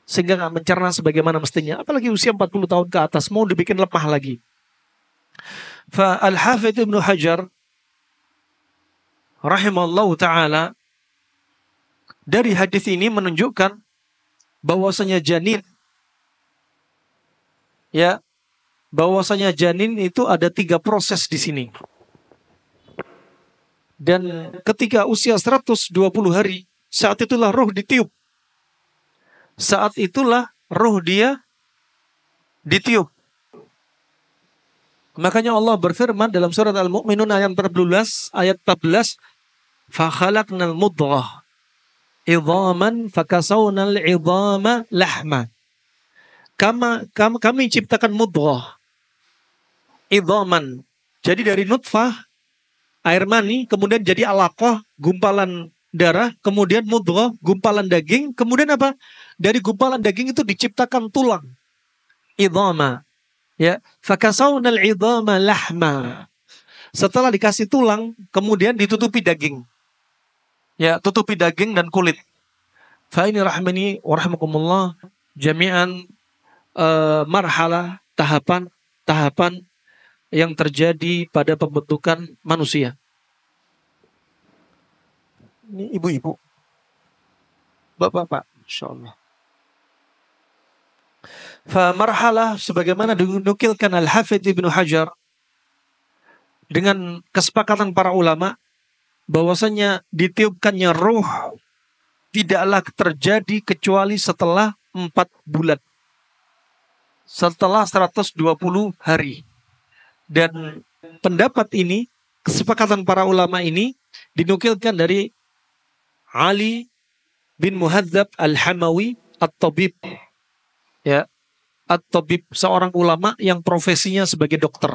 Sehingga nggak mencerna sebagaimana mestinya. Apalagi usia 40 tahun ke atas, mau dibikin lemah lagi. Al-Hafidh Ibnu Hajar rahimallahu ta'ala dari hadis ini menunjukkan bahwasanya janin, ya, bahwasanya janin itu ada 3 proses di sini. Dan ketika usia 120 hari, saat itulah roh ditiup. Saat itulah roh dia ditiup. Makanya Allah berfirman dalam surat Al-Mu'minun ayat 14, فَخَلَقْنَا الْمُضْغَةَ إِضَامًا فَكَسَوْنَا الْعِضَامَ لَحْمًا. Kami ciptakan mudghah, idhaman. Jadi dari nutfah, air mani, kemudian jadi alaqah, gumpalan darah, kemudian mudghah, gumpalan daging, kemudian apa? Dari gumpalan daging itu diciptakan tulang, idhama. Ya, fakasawnal idhama lahma. Setelah dikasih tulang, kemudian ditutupi daging. Ya, tutupi daging dan kulit. Fa ini rahmani wa rahmakumullah jami'an marhalah, tahapan yang terjadi pada pembentukan manusia. Ini ibu-ibu, bapak-bapak, insyaallah. Fa marhalah sebagaimana dinukilkan Al-Hafidz Ibnu Hajar dengan kesepakatan para ulama bahwasanya ditiupkannya ruh tidaklah terjadi kecuali setelah 4 bulan. Setelah 120 hari. Dan pendapat ini, kesepakatan para ulama ini dinukilkan dari Ali bin Muhadzab Al-Hamawi At-Tabib. Ya, At-Tabib, seorang ulama yang profesinya sebagai dokter.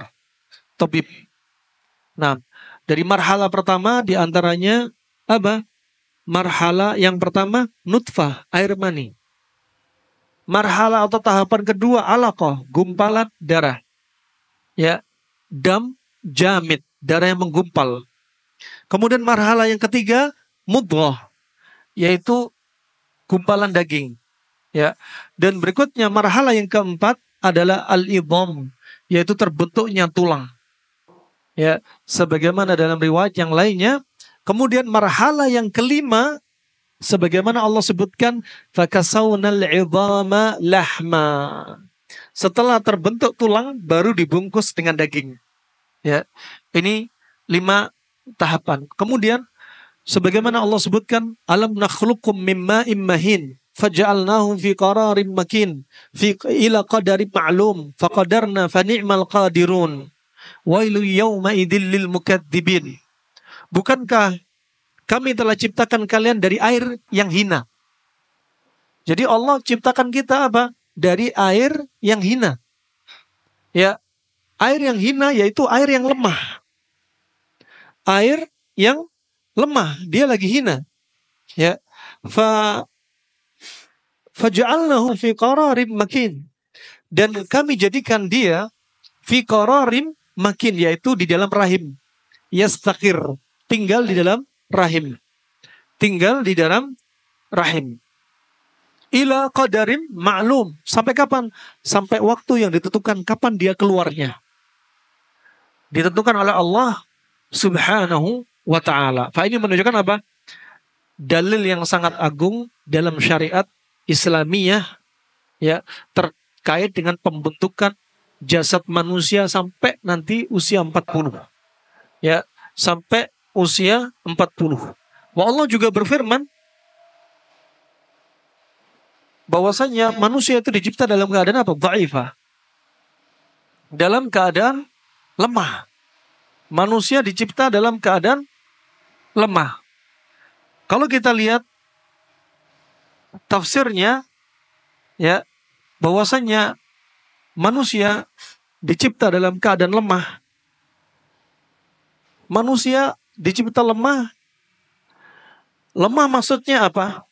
Tabib. Nah, dari marhala pertama diantaranya apa? Marhala yang pertama nutfah, air mani. Marhala atau tahapan kedua alaqah, gumpalan darah. Ya, dam jamid, darah yang menggumpal. Kemudian marhala yang ketiga mudghah, yaitu gumpalan daging. Ya, dan berikutnya marhala yang keempat adalah al-idham, yaitu terbentuknya tulang. Ya, sebagaimana dalam riwayat yang lainnya. Kemudian marhala yang kelima, sebagaimana Allah sebutkan, fakasawnal idhama lahma. Setelah terbentuk tulang, baru dibungkus dengan daging. Ya, ini 5 tahapan. Kemudian, sebagaimana Allah sebutkan, alam nakhluqkum mimma immahin. Faja'alnahum fi qararin makin fi ila qadarin ma'lum faqadarna fa ni'mal qadirun wailu yawma idzil lil mukadzibin. Bukankah kami telah ciptakan kalian dari air yang hina? Jadi Allah ciptakan kita apa? Dari air yang hina. Ya, air yang hina yaitu air yang lemah. Air yang lemah, dia lagi hina. Ya, faja'alnahu fi qararin makin. Dan kami jadikan dia fi qararin makin, yaitu di dalam rahim. Yastaqir, tinggal di dalam rahim. Tinggal di dalam rahim. Ila qadarin ma'lum. Sampai kapan? Sampai waktu yang ditentukan kapan dia keluarnya. Ditentukan oleh Allah Subhanahu wa ta'ala. Fa ini menunjukkan apa? Dalil yang sangat agung dalam syariat Islamiyah, ya, terkait dengan pembentukan jasad manusia sampai nanti usia 40. Ya, sampai usia 40. Wa Allah juga berfirman bahwasanya manusia itu dicipta dalam keadaan apa? Dhaifah. Dalam keadaan lemah. Manusia dicipta dalam keadaan lemah. Kalau kita lihat tafsirnya, ya, bahwasanya manusia dicipta dalam keadaan lemah. Manusia dicipta lemah. Lemah maksudnya apa?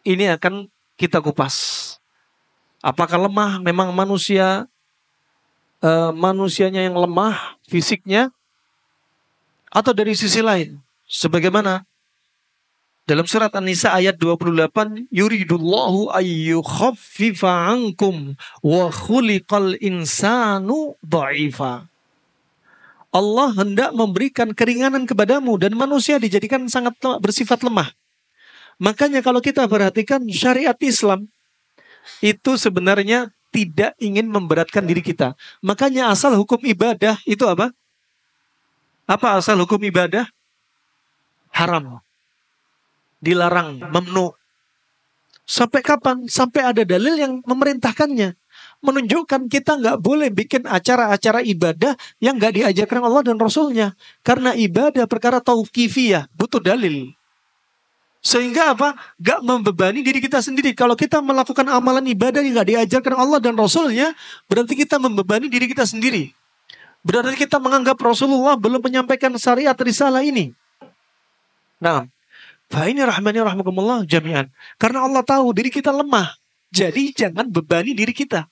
Ini akan kita kupas. Apakah lemah memang manusianya yang lemah fisiknya, atau dari sisi lain? Sebagaimana dalam surat An-Nisa ayat 28, yuridullahu ayyukhaffifa ankum wa khuliqal insanu dha'ifa. Allah hendak memberikan keringanan kepadamu dan manusia dijadikan sangat bersifat lemah. Makanya kalau kita perhatikan syariat Islam itu sebenarnya tidak ingin memberatkan diri kita. Makanya asal hukum ibadah itu apa? Apa asal hukum ibadah? Haram. Dilarang, mamnu. Sampai kapan? Sampai ada dalil yang memerintahkannya. Menunjukkan kita nggak boleh bikin acara-acara ibadah yang nggak diajarkan Allah dan Rasulnya. Karena ibadah perkara tauqifiyah, butuh dalil. Sehingga apa? Nggak membebani diri kita sendiri. Kalau kita melakukan amalan ibadah yang nggak diajarkan Allah dan Rasulnya, berarti kita membebani diri kita sendiri. Berarti kita menganggap Rasulullah belum menyampaikan syariat risalah ini. Nah, Fa ini rahmani rahmakumullah jami'an. Karena Allah tahu diri kita lemah. Jadi jangan bebani diri kita.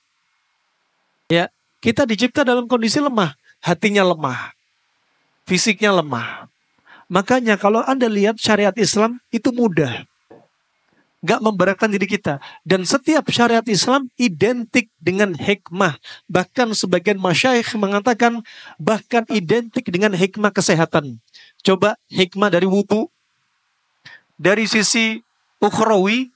Ya, kita dicipta dalam kondisi lemah. Hatinya lemah. Fisiknya lemah. Makanya kalau Anda lihat syariat Islam itu mudah. Gak memberatkan diri kita. Dan setiap syariat Islam identik dengan hikmah. Bahkan sebagian masyayikh mengatakan bahkan identik dengan hikmah kesehatan. Coba hikmah dari wudu. Dari sisi ukhrawi,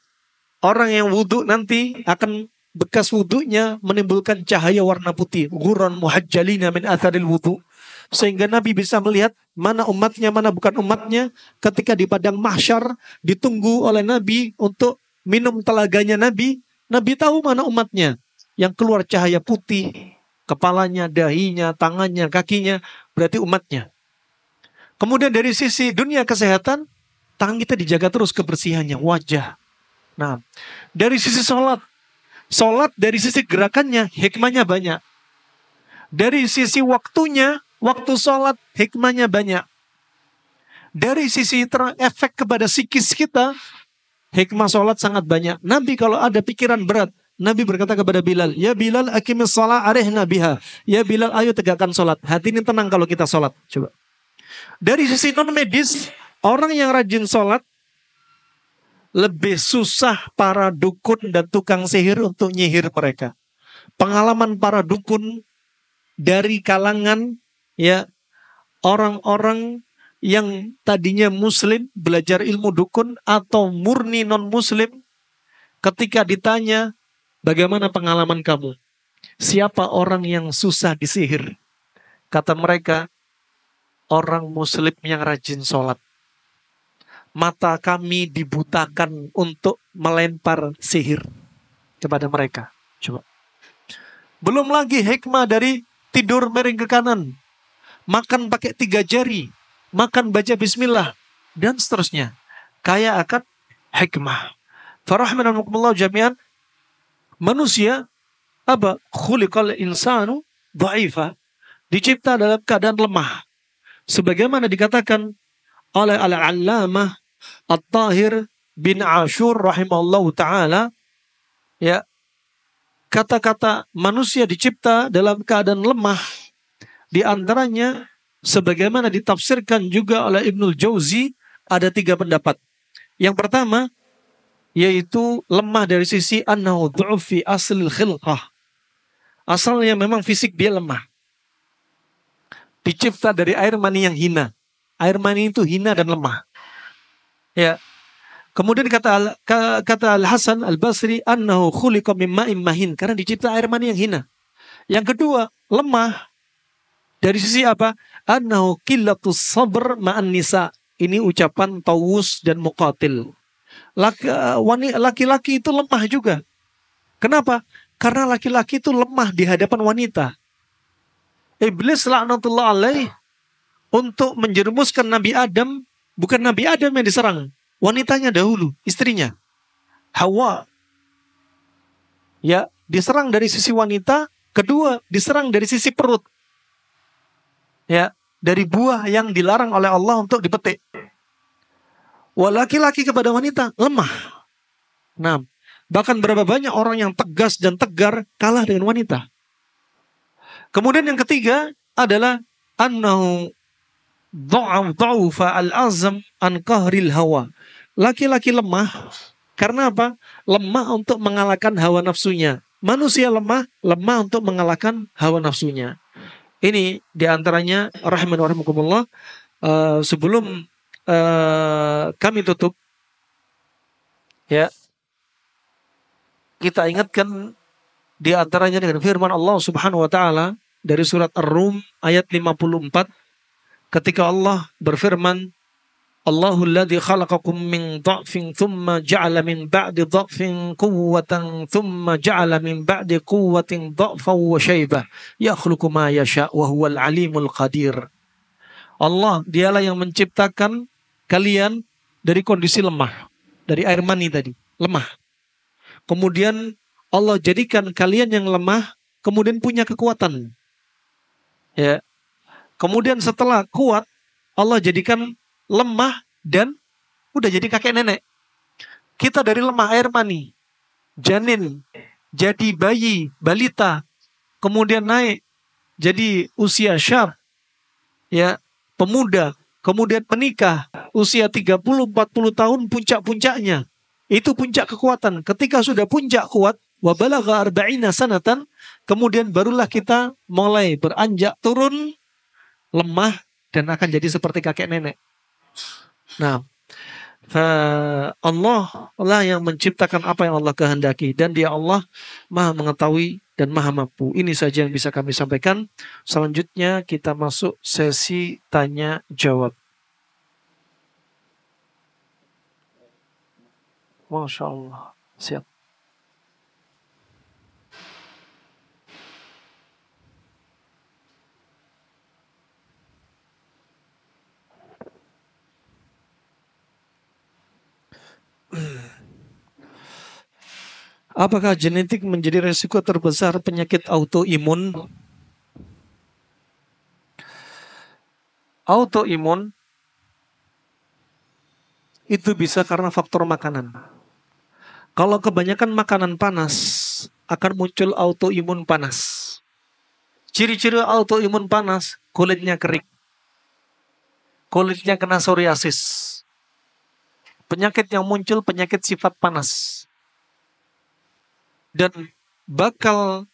orang yang wudhu nanti akan bekas wudhunya menimbulkan cahaya warna putih. Ghuran muhajjalina min atharil wudhu. Sehingga Nabi bisa melihat mana umatnya, mana bukan umatnya. Ketika di padang mahsyar ditunggu oleh Nabi untuk minum telaganya Nabi. Nabi tahu mana umatnya. Yang keluar cahaya putih. Kepalanya, dahinya, tangannya, kakinya. Berarti umatnya. Kemudian dari sisi dunia kesehatan. Tangan kita dijaga terus kebersihannya, wajah. Nah, dari sisi sholat. Sholat dari sisi gerakannya, hikmahnya banyak. Dari sisi waktunya, waktu sholat, hikmahnya banyak. Dari sisi efek kepada psikis kita, hikmah sholat sangat banyak. Nabi kalau ada pikiran berat, Nabi berkata kepada Bilal, ya Bilal aqimis sholat arihna biha. Ya Bilal ayo tegakkan sholat. Hati ini tenang kalau kita sholat. Coba. Dari sisi non medis, orang yang rajin sholat, lebih susah para dukun dan tukang sihir untuk nyihir mereka. Pengalaman para dukun dari kalangan ya orang-orang yang tadinya muslim, belajar ilmu dukun atau murni non-muslim, ketika ditanya, bagaimana pengalaman kamu? Siapa orang yang susah disihir? Kata mereka, orang muslim yang rajin sholat. Mata kami dibutakan untuk melempar sihir kepada mereka. Coba. Belum lagi hikmah dari tidur miring ke kanan. Makan pakai 3 jari. Makan baca bismillah. Dan seterusnya. Kaya akan hikmah. Farahmanakumullah jami'an. Manusia. Apa? Khuliqal insanu dha'ifa. Dicipta dalam keadaan lemah. Sebagaimana dikatakan oleh al-allamah At-Tahir bin Ashur rahimahullahu ta'ala. Ya. Kata-kata manusia dicipta dalam keadaan lemah. Di antaranya sebagaimana ditafsirkan juga oleh Ibnul Jauzi ada 3 pendapat. Yang pertama yaitu lemah dari sisi annahu dhu'uf fi aslil khilqah. Asalnya memang fisik dia lemah. Dicipta dari air mani yang hina. Air mani itu hina dan lemah. Ya. Kemudian kata Al-Hasan Al-Basri annahu khuliqa min ma'in mahin, karena dicipta air mani yang hina. Yang kedua, lemah dari sisi apa? Annahu qillatus sabr ma'an nisa. Ini ucapan Tawus dan Muqatil. Laki-laki itu lemah juga. Kenapa? Karena laki-laki itu lemah di hadapan wanita. Iblis laknatullah alaih untuk menjerumuskan Nabi Adam, bukan Nabi Adam yang diserang. Wanitanya dahulu, istrinya. Hawa. Ya, diserang dari sisi wanita. Kedua, diserang dari sisi perut. Ya, dari buah yang dilarang oleh Allah untuk dipetik. Laki-laki kepada wanita lemah. Nah, bahkan berapa banyak orang yang tegas dan tegar kalah dengan wanita. Kemudian yang ketiga adalah annahu dha'ufa al-azam an qahril hawa. Laki-laki lemah karena apa? Lemah untuk mengalahkan hawa nafsunya. Manusia lemah untuk mengalahkan hawa nafsunya. Ini diantaranya rahimanirahmukumullah. Sebelum kami tutup, ya, kita ingatkan diantaranya dengan firman Allah Subhanahu Wa Taala dari surat Ar-Rum ayat 54, ketika Allah berfirman, Allahul ladzi khalaqakum min dha'fin thumma ja'ala min ba'di dha'fin quwwatan thumma ja'ala min ba'di quwwatin dha'fan wa syaibah yakhluqu ma yasha' wa huwal alimul qadir. Allah dialah yang menciptakan kalian dari kondisi lemah, dari air mani tadi, lemah. Kemudian Allah jadikan kalian yang lemah kemudian punya kekuatan. Ya. Kemudian setelah kuat, Allah jadikan lemah dan udah jadi kakek nenek. Kita dari lemah air mani, janin, jadi bayi, balita, kemudian naik jadi usia syab, ya, pemuda, kemudian menikah, usia 30-40 tahun puncak-puncaknya. Itu puncak kekuatan. Ketika sudah puncak kuat, wa balagha arba'ina sanatan, kemudian barulah kita mulai beranjak turun, lemah, dan akan jadi seperti kakek nenek. Nah, Allah lah yang menciptakan apa yang Allah kehendaki, dan Dia Allah Maha mengetahui dan Maha mampu. Ini saja yang bisa kami sampaikan. Selanjutnya kita masuk sesi tanya jawab. Masya Allah. Siap. Apakah genetik menjadi resiko terbesar penyakit autoimun? Autoimun itu bisa karena faktor makanan. Kalau kebanyakan makanan panas, akan muncul autoimun panas. Ciri-ciri autoimun panas, kulitnya kering. Kulitnya kena psoriasis. Penyakit yang muncul, penyakit sifat panas. Dan bakal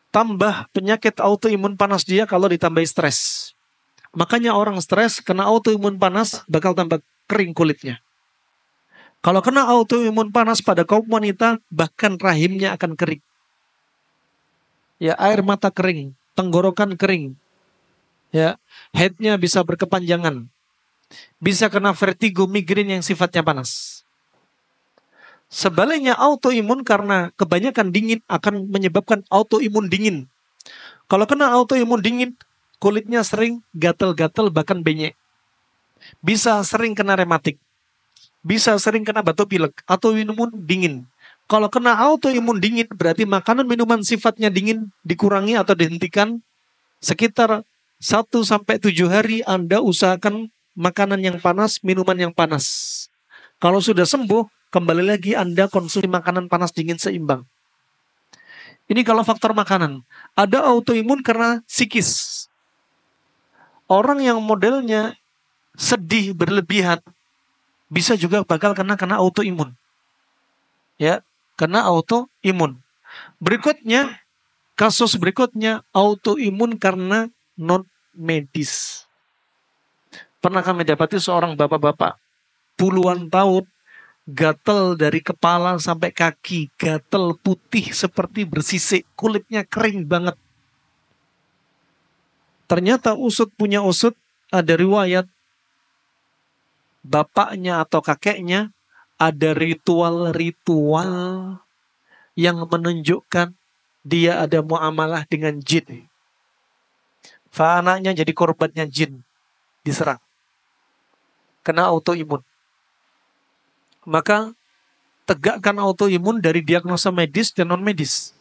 tambah penyakit autoimun panas dia kalau ditambah stres. Makanya orang stres kena autoimun panas bakal tambah kering kulitnya. Kalau kena autoimun panas pada kaum wanita, bahkan rahimnya akan kering. Ya, air mata kering, tenggorokan kering. Ya, headnya bisa berkepanjangan. Bisa kena vertigo, migrain yang sifatnya panas. Sebaliknya autoimun karena kebanyakan dingin akan menyebabkan autoimun dingin. Kalau kena autoimun dingin, kulitnya sering gatal-gatal bahkan benyek. Bisa sering kena rematik. Bisa sering kena batuk pilek atau imun dingin. Kalau kena autoimun dingin berarti makanan minuman sifatnya dingin dikurangi atau dihentikan sekitar 1-7 hari. Anda usahakan makanan yang panas, minuman yang panas. Kalau sudah sembuh, kembali lagi Anda konsumsi makanan panas dingin seimbang. Ini kalau faktor makanan. Ada autoimun karena psikis. Orang yang modelnya sedih berlebihan bisa juga bakal kena autoimun. Ya, kena autoimun. Berikutnya, kasus berikutnya autoimun karena non medis. Pernah kami dapati seorang bapak-bapak puluhan tahun gatal dari kepala sampai kaki, gatal putih seperti bersisik, kulitnya kering banget. Ternyata usut punya usut, ada riwayat bapaknya atau kakeknya ada ritual-ritual yang menunjukkan dia ada muamalah dengan jin. Anaknya jadi korbannya jin, diserang. Kena autoimun. Maka tegakkan autoimun dari diagnosa medis dan non-medis.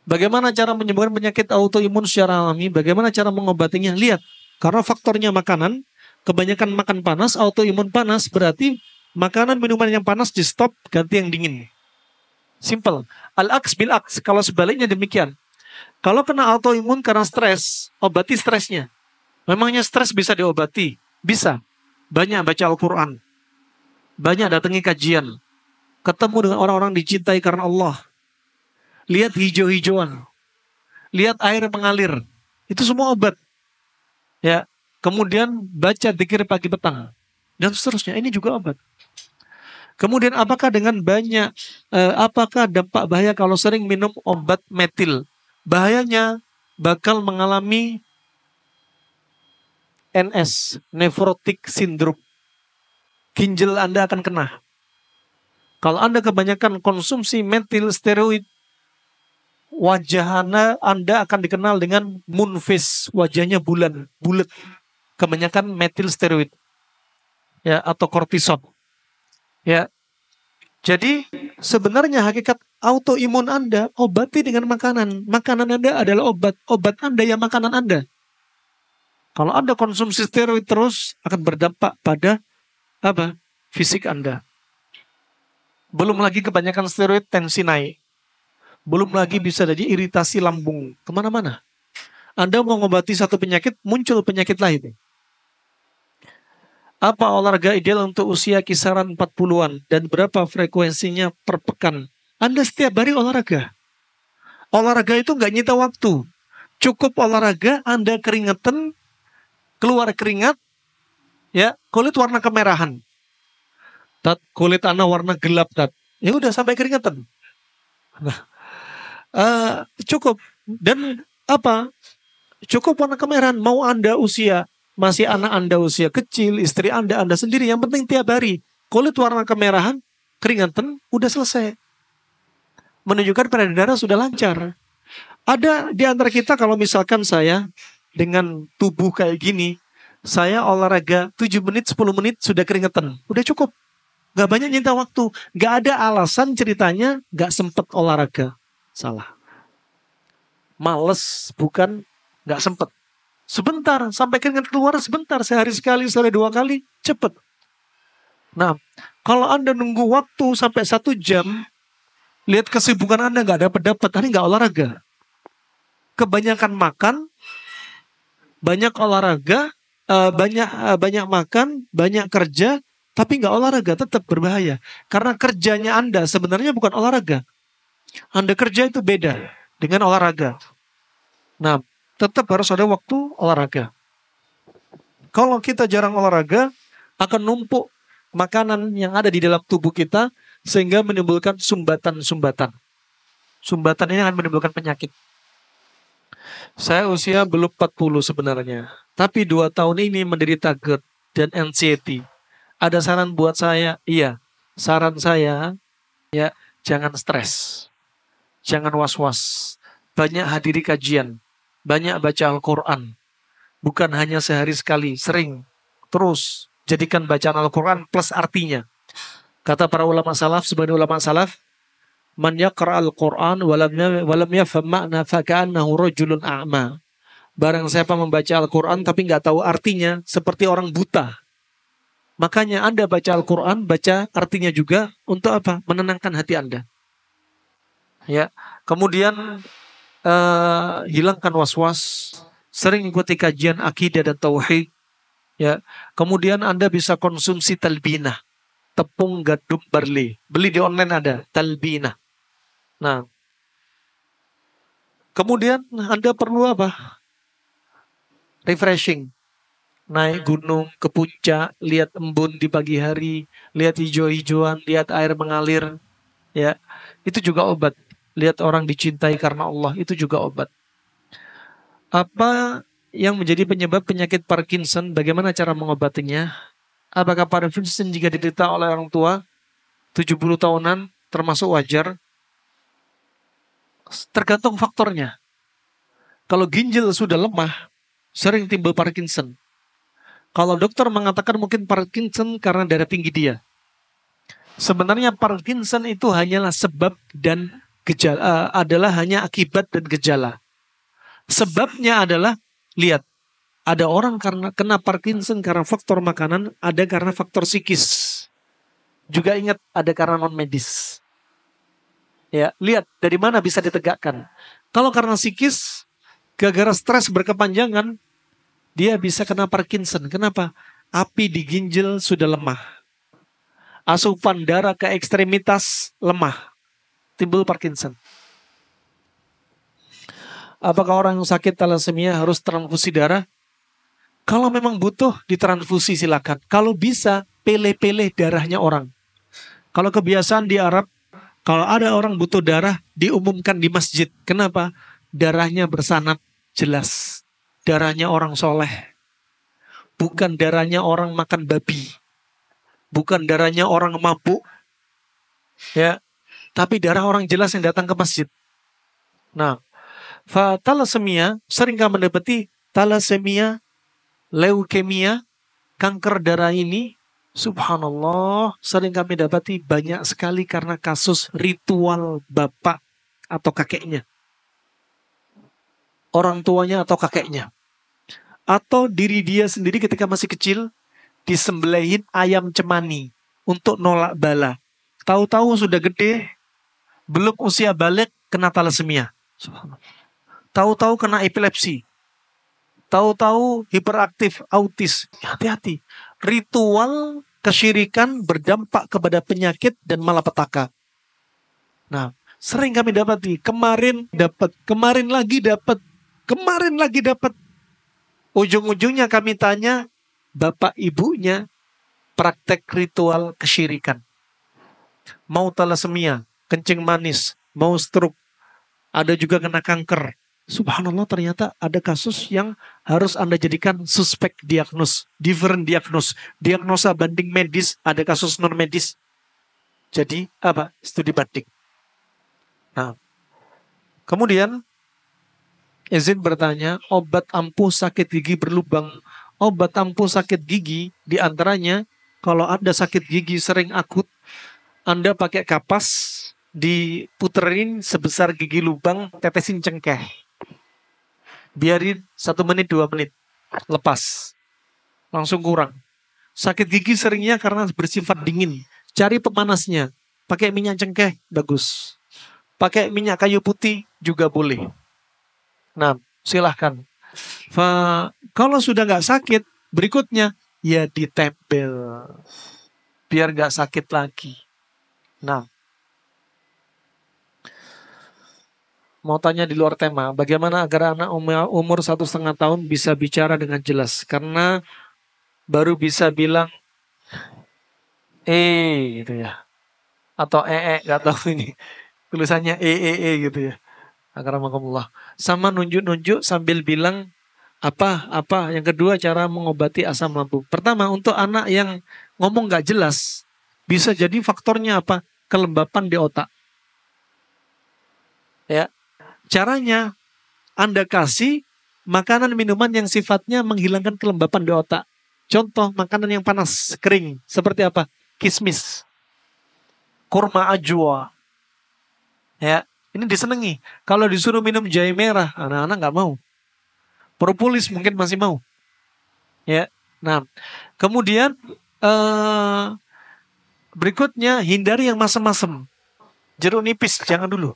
Bagaimana cara menyembuhkan penyakit autoimun secara alami? Bagaimana cara mengobatinya? Lihat, karena faktornya makanan, kebanyakan makan panas, autoimun panas, berarti makanan minuman yang panas di stop, ganti yang dingin. Simple. Al-aks bil-aks. Kalau sebaliknya demikian. Kalau kena autoimun karena stres, obati stresnya. Memangnya stres bisa diobati? Bisa. Banyak baca Al-Quran. Banyak datangi kajian. Ketemu dengan orang-orang dicintai karena Allah. Lihat hijau-hijauan. Lihat air mengalir. Itu semua obat. Ya. Kemudian baca dzikir pagi petang. Dan seterusnya. Ini juga obat. Kemudian apakah apakah dampak bahaya kalau sering minum obat metil? Bahayanya bakal mengalami NS, nephrotic syndrome. Ginjal Anda akan kena. Kalau Anda kebanyakan konsumsi metil steroid, wajah Anda akan dikenal dengan moon face, wajahnya bulat. Kebanyakan metil steroid, ya, atau kortison. Ya. Jadi sebenarnya hakikat autoimun Anda obati dengan makanan. Makanan Anda adalah obat. Obat Anda ya makanan Anda. Kalau Anda konsumsi steroid terus akan berdampak pada apa? Fisik Anda. Belum lagi kebanyakan steroid, tensi naik. Belum lagi bisa jadi iritasi lambung kemana-mana. Anda mau ngobati satu penyakit, muncul penyakit lain. Apa olahraga ideal untuk usia kisaran 40-an dan berapa frekuensinya per pekan? Anda setiap hari olahraga. Olahraga itu nggak nyita waktu. Cukup olahraga, Anda keringetan, keluar keringat, ya kulit warna kemerahan. Kulit Anda warna gelap, ya udah sampai keringetan. Nah, cukup. Dan apa? Cukup warna kemerahan. Mau Anda usia masih anak Anda usia kecil, istri Anda sendiri. Yang penting tiap hari kulit warna kemerahan, keringetan, udah selesai. Menunjukkan peredaran darah sudah lancar. Ada di antara kita kalau misalkan saya dengan tubuh kayak gini, saya olahraga 7 menit, 10 menit sudah keringetan. Udah cukup. Gak banyak nyita waktu. Gak ada alasan ceritanya gak sempet olahraga. Salah. Males, bukan gak sempet. Sebentar, sampai keringat keluar sebentar. Sehari sekali, sehari 2 kali, cepet. Nah, kalau Anda nunggu waktu sampai 1 jam, lihat kesibukan Anda gak dapat, Anda gak olahraga. Kebanyakan makan, banyak olahraga, banyak makan, banyak kerja, tapi nggak olahraga, tetap berbahaya. Karena kerjanya Anda sebenarnya bukan olahraga. Anda kerja itu beda dengan olahraga. Nah, tetap harus ada waktu olahraga. Kalau kita jarang olahraga, akan numpuk makanan yang ada di dalam tubuh kita, sehingga menimbulkan sumbatan-sumbatan. Sumbatan ini akan menimbulkan penyakit. Saya usia belum 40 sebenarnya. Tapi 2 tahun ini menderita GERD dan anxiety. Ada saran buat saya? Iya. Saran saya, ya jangan stres. Jangan was-was. Banyak hadiri kajian. Banyak baca Al-Quran. Bukan hanya sehari sekali, sering. Terus jadikan bacaan Al-Quran plus artinya. Kata para ulama salaf, sebagian ulama salaf, man yaqra al-Quran walam yafham ma'na faka'annahu rajulun a'ma. Barang siapa membaca Al-Quran tapi nggak tahu artinya, seperti orang buta. Makanya Anda baca Al-Quran, baca artinya juga untuk apa? Menenangkan hati Anda. Ya, kemudian hilangkan was-was, sering ikuti kajian akidah dan tauhid. Ya, kemudian Anda bisa konsumsi talbinah, tepung gandum barley. Beli di online ada talbinah. Nah, kemudian Anda perlu apa? Refreshing. Naik gunung ke puncak, lihat embun di pagi hari, lihat hijau-hijauan, lihat air mengalir. Ya, itu juga obat. Lihat orang dicintai karena Allah, itu juga obat. Apa yang menjadi penyebab penyakit Parkinson? Bagaimana cara mengobatinya? Apakah Parkinson jika diderita oleh orang tua 70 tahunan termasuk wajar? Tergantung faktornya. Kalau ginjal sudah lemah, sering timbul Parkinson. Kalau dokter mengatakan mungkin Parkinson karena darah tinggi dia. Sebenarnya Parkinson itu hanyalah sebab dan gejala, adalah hanya akibat dan gejala. Sebabnya adalah, lihat, ada orang karena kena Parkinson karena faktor makanan, ada karena faktor psikis. Juga ingat ada karena non medis. Ya, lihat dari mana bisa ditegakkan. Kalau karena psikis, gara-gara stres berkepanjangan, dia bisa kena Parkinson. Kenapa? Api di ginjal sudah lemah. Asupan darah ke ekstremitas lemah. Timbul Parkinson. Apakah orang yang sakit thalassemia harus transfusi darah? Kalau memang butuh ditransfusi silakan. Kalau bisa, pilih-pilih darahnya orang. Kalau kebiasaan di Arab, kalau ada orang butuh darah, diumumkan di masjid. Kenapa? Darahnya bersanad jelas. Darahnya orang soleh. Bukan darahnya orang makan babi. Bukan darahnya orang mabuk. Ya, tapi darah orang jelas yang datang ke masjid. Nah, thalassemia sering kami mendapati thalassemia, leukemia, kanker darah ini, subhanallah, sering kami dapati banyak sekali karena kasus ritual bapak atau kakeknya. Orang tuanya atau kakeknya. Atau diri dia sendiri ketika masih kecil, disembelihin ayam cemani untuk nolak bala. Tahu-tahu sudah gede, belum usia balik, kena thalassemia. Tahu-tahu kena epilepsi. Tahu-tahu hiperaktif, autis. Hati-hati. Ritual kesyirikan berdampak kepada penyakit dan malapetaka. Nah, sering kami dapati. Kemarin dapat, kemarin lagi dapat, kemarin lagi dapat. Ujung-ujungnya kami tanya bapak ibunya praktek ritual kesyirikan. Mau thalassemia, kencing manis, mau stroke, ada juga kena kanker. Subhanallah, ternyata ada kasus yang harus Anda jadikan suspek diagnos, different diagnos, diagnosa banding medis, ada kasus non medis. Jadi apa? Studi banding. Nah, kemudian izin bertanya, obat ampuh sakit gigi berlubang. Obat ampuh sakit gigi diantaranya kalau Anda sakit gigi sering akut, Anda pakai kapas, diputerin sebesar gigi lubang, tetesin cengkeh. Biarin 1 menit, 2 menit. Lepas. Langsung kurang. Sakit gigi seringnya karena bersifat dingin. Cari pemanasnya. Pakai minyak cengkeh, bagus. Pakai minyak kayu putih juga boleh. Nah, silahkan. Kalau sudah nggak sakit, berikutnya ya ditempel. Biar nggak sakit lagi. Nah, mau tanya di luar tema, bagaimana agar anak umur 1,5 tahun bisa bicara dengan jelas? Karena baru bisa bilang gitu ya, atau gak tahu ini tulisannya gitu ya. Akramakumullah. Sama nunjuk-nunjuk sambil bilang apa. Yang kedua, cara mengobati asam lambung. Pertama, untuk anak yang ngomong gak jelas, bisa jadi faktornya apa? Kelembapan di otak. Ya. Caranya, Anda kasih makanan minuman yang sifatnya menghilangkan kelembapan di otak. Contoh, makanan yang panas, kering. Seperti apa? Kismis. Kurma ajwa. Ya, ini disenangi. Kalau disuruh minum jahe merah, anak-anak nggak mau. Propolis mungkin masih mau. Ya, nah, kemudian berikutnya hindari yang masam-masam. Jeruk nipis jangan dulu.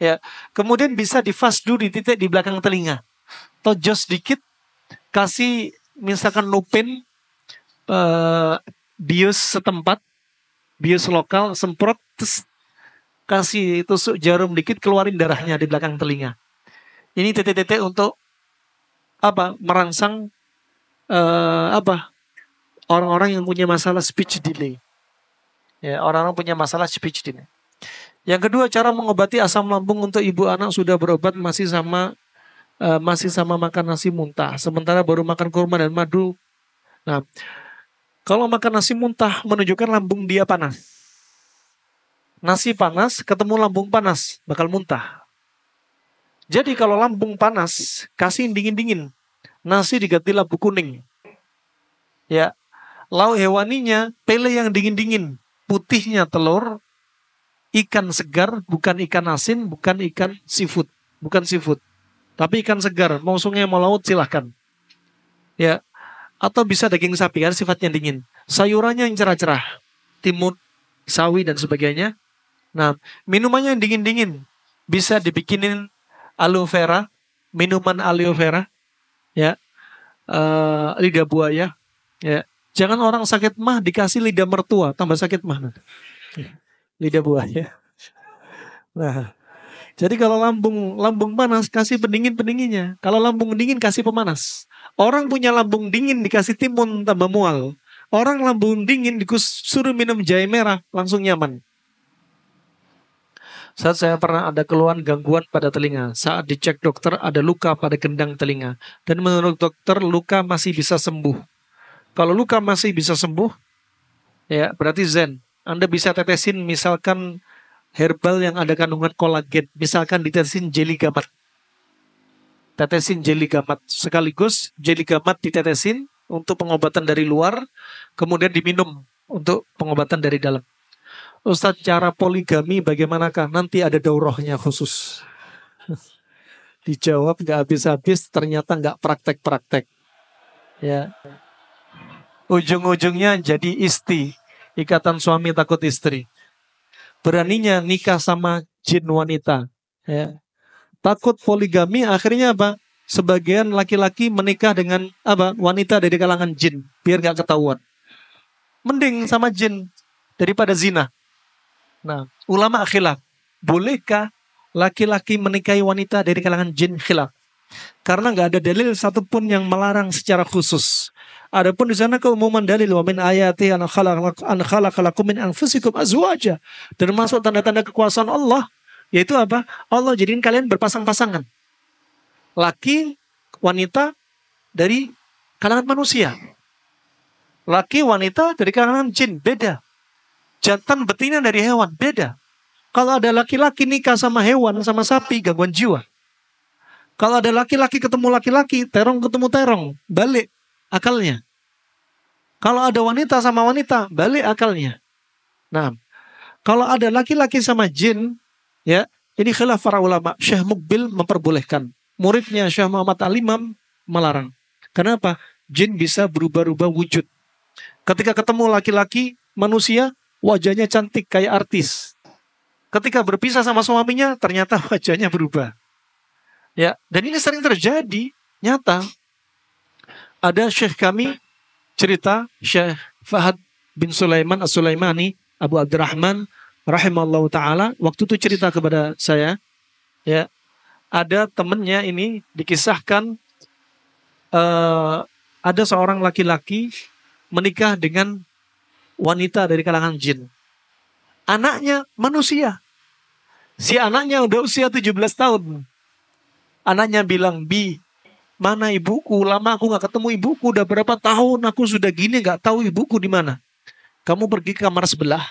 Ya, kemudian bisa difasdu di titik di belakang telinga. Tojos sedikit, kasih misalkan lupin, bius setempat, bius lokal, semprot, terus kasih tusuk jarum dikit, keluarin darahnya di belakang telinga. Ini titik-titik untuk apa? Merangsang orang-orang yang punya masalah speech delay. Ya, orang-orang punya masalah speech delay. Yang kedua, cara mengobati asam lambung untuk ibu anak sudah berobat masih sama makan nasi muntah, sementara baru makan kurma dan madu. Nah, kalau makan nasi muntah menunjukkan lambung dia panas. Nasi panas ketemu lambung panas, bakal muntah. Jadi kalau lambung panas, kasih dingin-dingin. Nasi diganti labu kuning. Ya, lauk hewaninya pele yang dingin-dingin. Putihnya telur, ikan segar, bukan ikan asin, bukan ikan seafood, bukan seafood, tapi ikan segar. Mau sungai mau laut silahkan. Ya, atau bisa daging sapi kan sifatnya dingin. Sayurannya yang cerah-cerah, timun, sawi dan sebagainya. Nah, minumannya yang dingin-dingin bisa dibikinin aloe vera, minuman aloe vera, ya, lidah buaya. Ya, jangan orang sakit mah dikasih lidah mertua, tambah sakit mah. Lidah buaya. Nah, jadi kalau lambung panas kasih pendingin-pendinginnya. Kalau lambung dingin kasih pemanas. Orang punya lambung dingin dikasih timun tambah mual. Orang lambung dingin disuruh minum jahe merah langsung nyaman. Saat saya pernah ada keluhan gangguan pada telinga. Saat dicek dokter ada luka pada gendang telinga. Dan menurut dokter luka masih bisa sembuh. Kalau luka masih bisa sembuh, ya berarti zen. Anda bisa tetesin misalkan herbal yang ada kandungan kolagen. Misalkan ditetesin jeli gamat. Tetesin jeli gamat. Sekaligus jeli gamat ditetesin untuk pengobatan dari luar. Kemudian diminum untuk pengobatan dari dalam. Ustadz, cara poligami bagaimanakah? Nanti ada daurahnya khusus. Dijawab gak habis-habis, ternyata gak praktek-praktek. Ya. Ujung-ujungnya jadi isti. Ikatan suami takut istri. Beraninya nikah sama jin wanita. Ya. Takut poligami, akhirnya apa? Sebagian laki-laki menikah dengan apa? Wanita dari kalangan jin, biar nggak ketahuan. Mending sama jin daripada zina. Nah, ulama khilaf. Bolehkah laki-laki menikahi wanita dari kalangan jin? Khilaf. Karena nggak ada dalil satupun yang melarang secara khusus. Adapun di sana keumuman dalil wa min ayati an khalaqalakum min anfusikum azwaja. Termasuk tanda-tanda kekuasaan Allah, yaitu apa? Allah jadiin kalian berpasang-pasangan. Laki, wanita dari kalangan manusia. Laki, wanita dari kalangan jin, beda. Jantan betina dari hewan, beda. Kalau ada laki-laki nikah sama hewan, sama sapi, gangguan jiwa. Kalau ada laki-laki ketemu laki-laki, terong ketemu terong, balik akalnya. Kalau ada wanita sama wanita, balik akalnya. Nah, kalau ada laki-laki sama jin, ya, ini khilaf para ulama. Syekh Mukbil memperbolehkan. Muridnya Syekh Muhammad Al-Imam melarang. Kenapa? Jin bisa berubah-ubah wujud. Ketika ketemu laki-laki, manusia, wajahnya cantik kayak artis. Ketika berpisah sama suaminya, ternyata wajahnya berubah. Ya, dan ini sering terjadi, nyata. Ada syekh kami cerita, Syekh Fahad bin Sulaiman As-Sulaimani, Abu Abdurrahman, rahimallahu ta'ala, waktu itu cerita kepada saya, ya, ada temennya ini dikisahkan, ada seorang laki-laki menikah dengan wanita dari kalangan jin. Anaknya manusia. Si anaknya udah usia 17 tahun. Anaknya bilang, Bi, mana ibuku? Lama aku gak ketemu ibuku. Udah berapa tahun aku sudah gini gak tahu ibuku di mana. Kamu pergi ke kamar sebelah.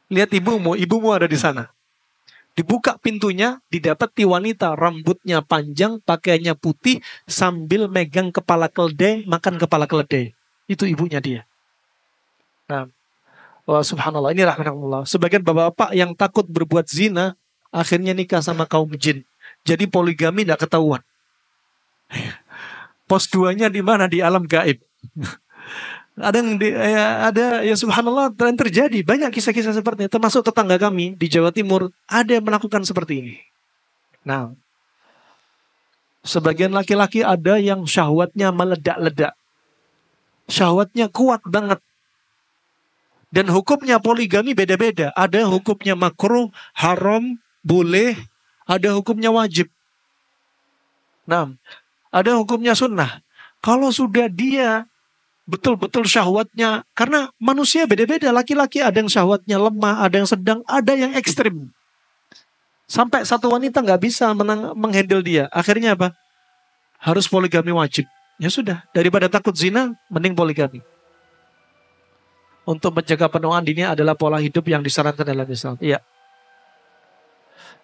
Lihat ibumu ada di sana. Dibuka pintunya, didapati wanita rambutnya panjang, pakaiannya putih, sambil megang kepala keledai, makan kepala keledai. Itu ibunya dia. Nah, wah, subhanallah, ini rahmatullah. Sebagian bapak-bapak yang takut berbuat zina, akhirnya nikah sama kaum jin. Jadi poligami tidak ketahuan. Pos 2-nya di mana? Di alam gaib. Ada yang ya subhanallah, dan terjadi banyak kisah-kisah seperti ini. Termasuk tetangga kami di Jawa Timur ada yang melakukan seperti ini. Nah, sebagian laki-laki ada yang syahwatnya meledak-ledak. Syahwatnya kuat banget. Dan hukumnya poligami beda-beda. Ada hukumnya makruh, haram, boleh. Ada hukumnya wajib. Nah, ada hukumnya sunnah. Kalau sudah dia betul-betul syahwatnya, karena manusia beda-beda. Laki-laki ada yang syahwatnya lemah, ada yang sedang, ada yang ekstrim. Sampai satu wanita nggak bisa menghandle dia. Akhirnya apa? Harus poligami wajib. Ya sudah, daripada takut zina, mending poligami. Untuk menjaga penuaan dini adalah pola hidup yang disarankan dalam Islam. Iya.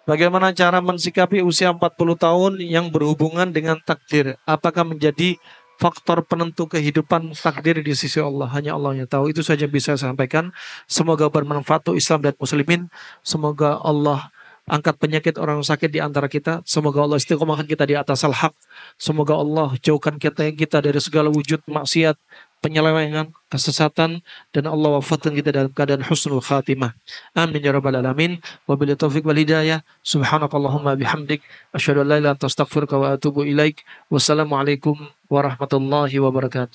Bagaimana cara mensikapi usia 40 tahun yang berhubungan dengan takdir? Apakah menjadi faktor penentu kehidupan takdir di sisi Allah? Hanya Allah yang tahu. Itu saja bisa saya sampaikan. Semoga bermanfaat untuk Islam dan muslimin. Semoga Allah angkat penyakit orang sakit di antara kita. Semoga Allah istiqomahkan kita di atas al-haq. Semoga Allah jauhkan kita dari segala wujud maksiat, penyelewengan, kesesatan, dan Allah wafatkan kita dalam keadaan husnul khatimah. Amin ya rabbal alamin. Wabillahi taufiq wal hidayah. Subhanakallahumma bihamdik. Asyhadu an la ilaha illa anta astaghfiruka wa atubu ilaik. Wassalamualaikum warahmatullahi wabarakatuh.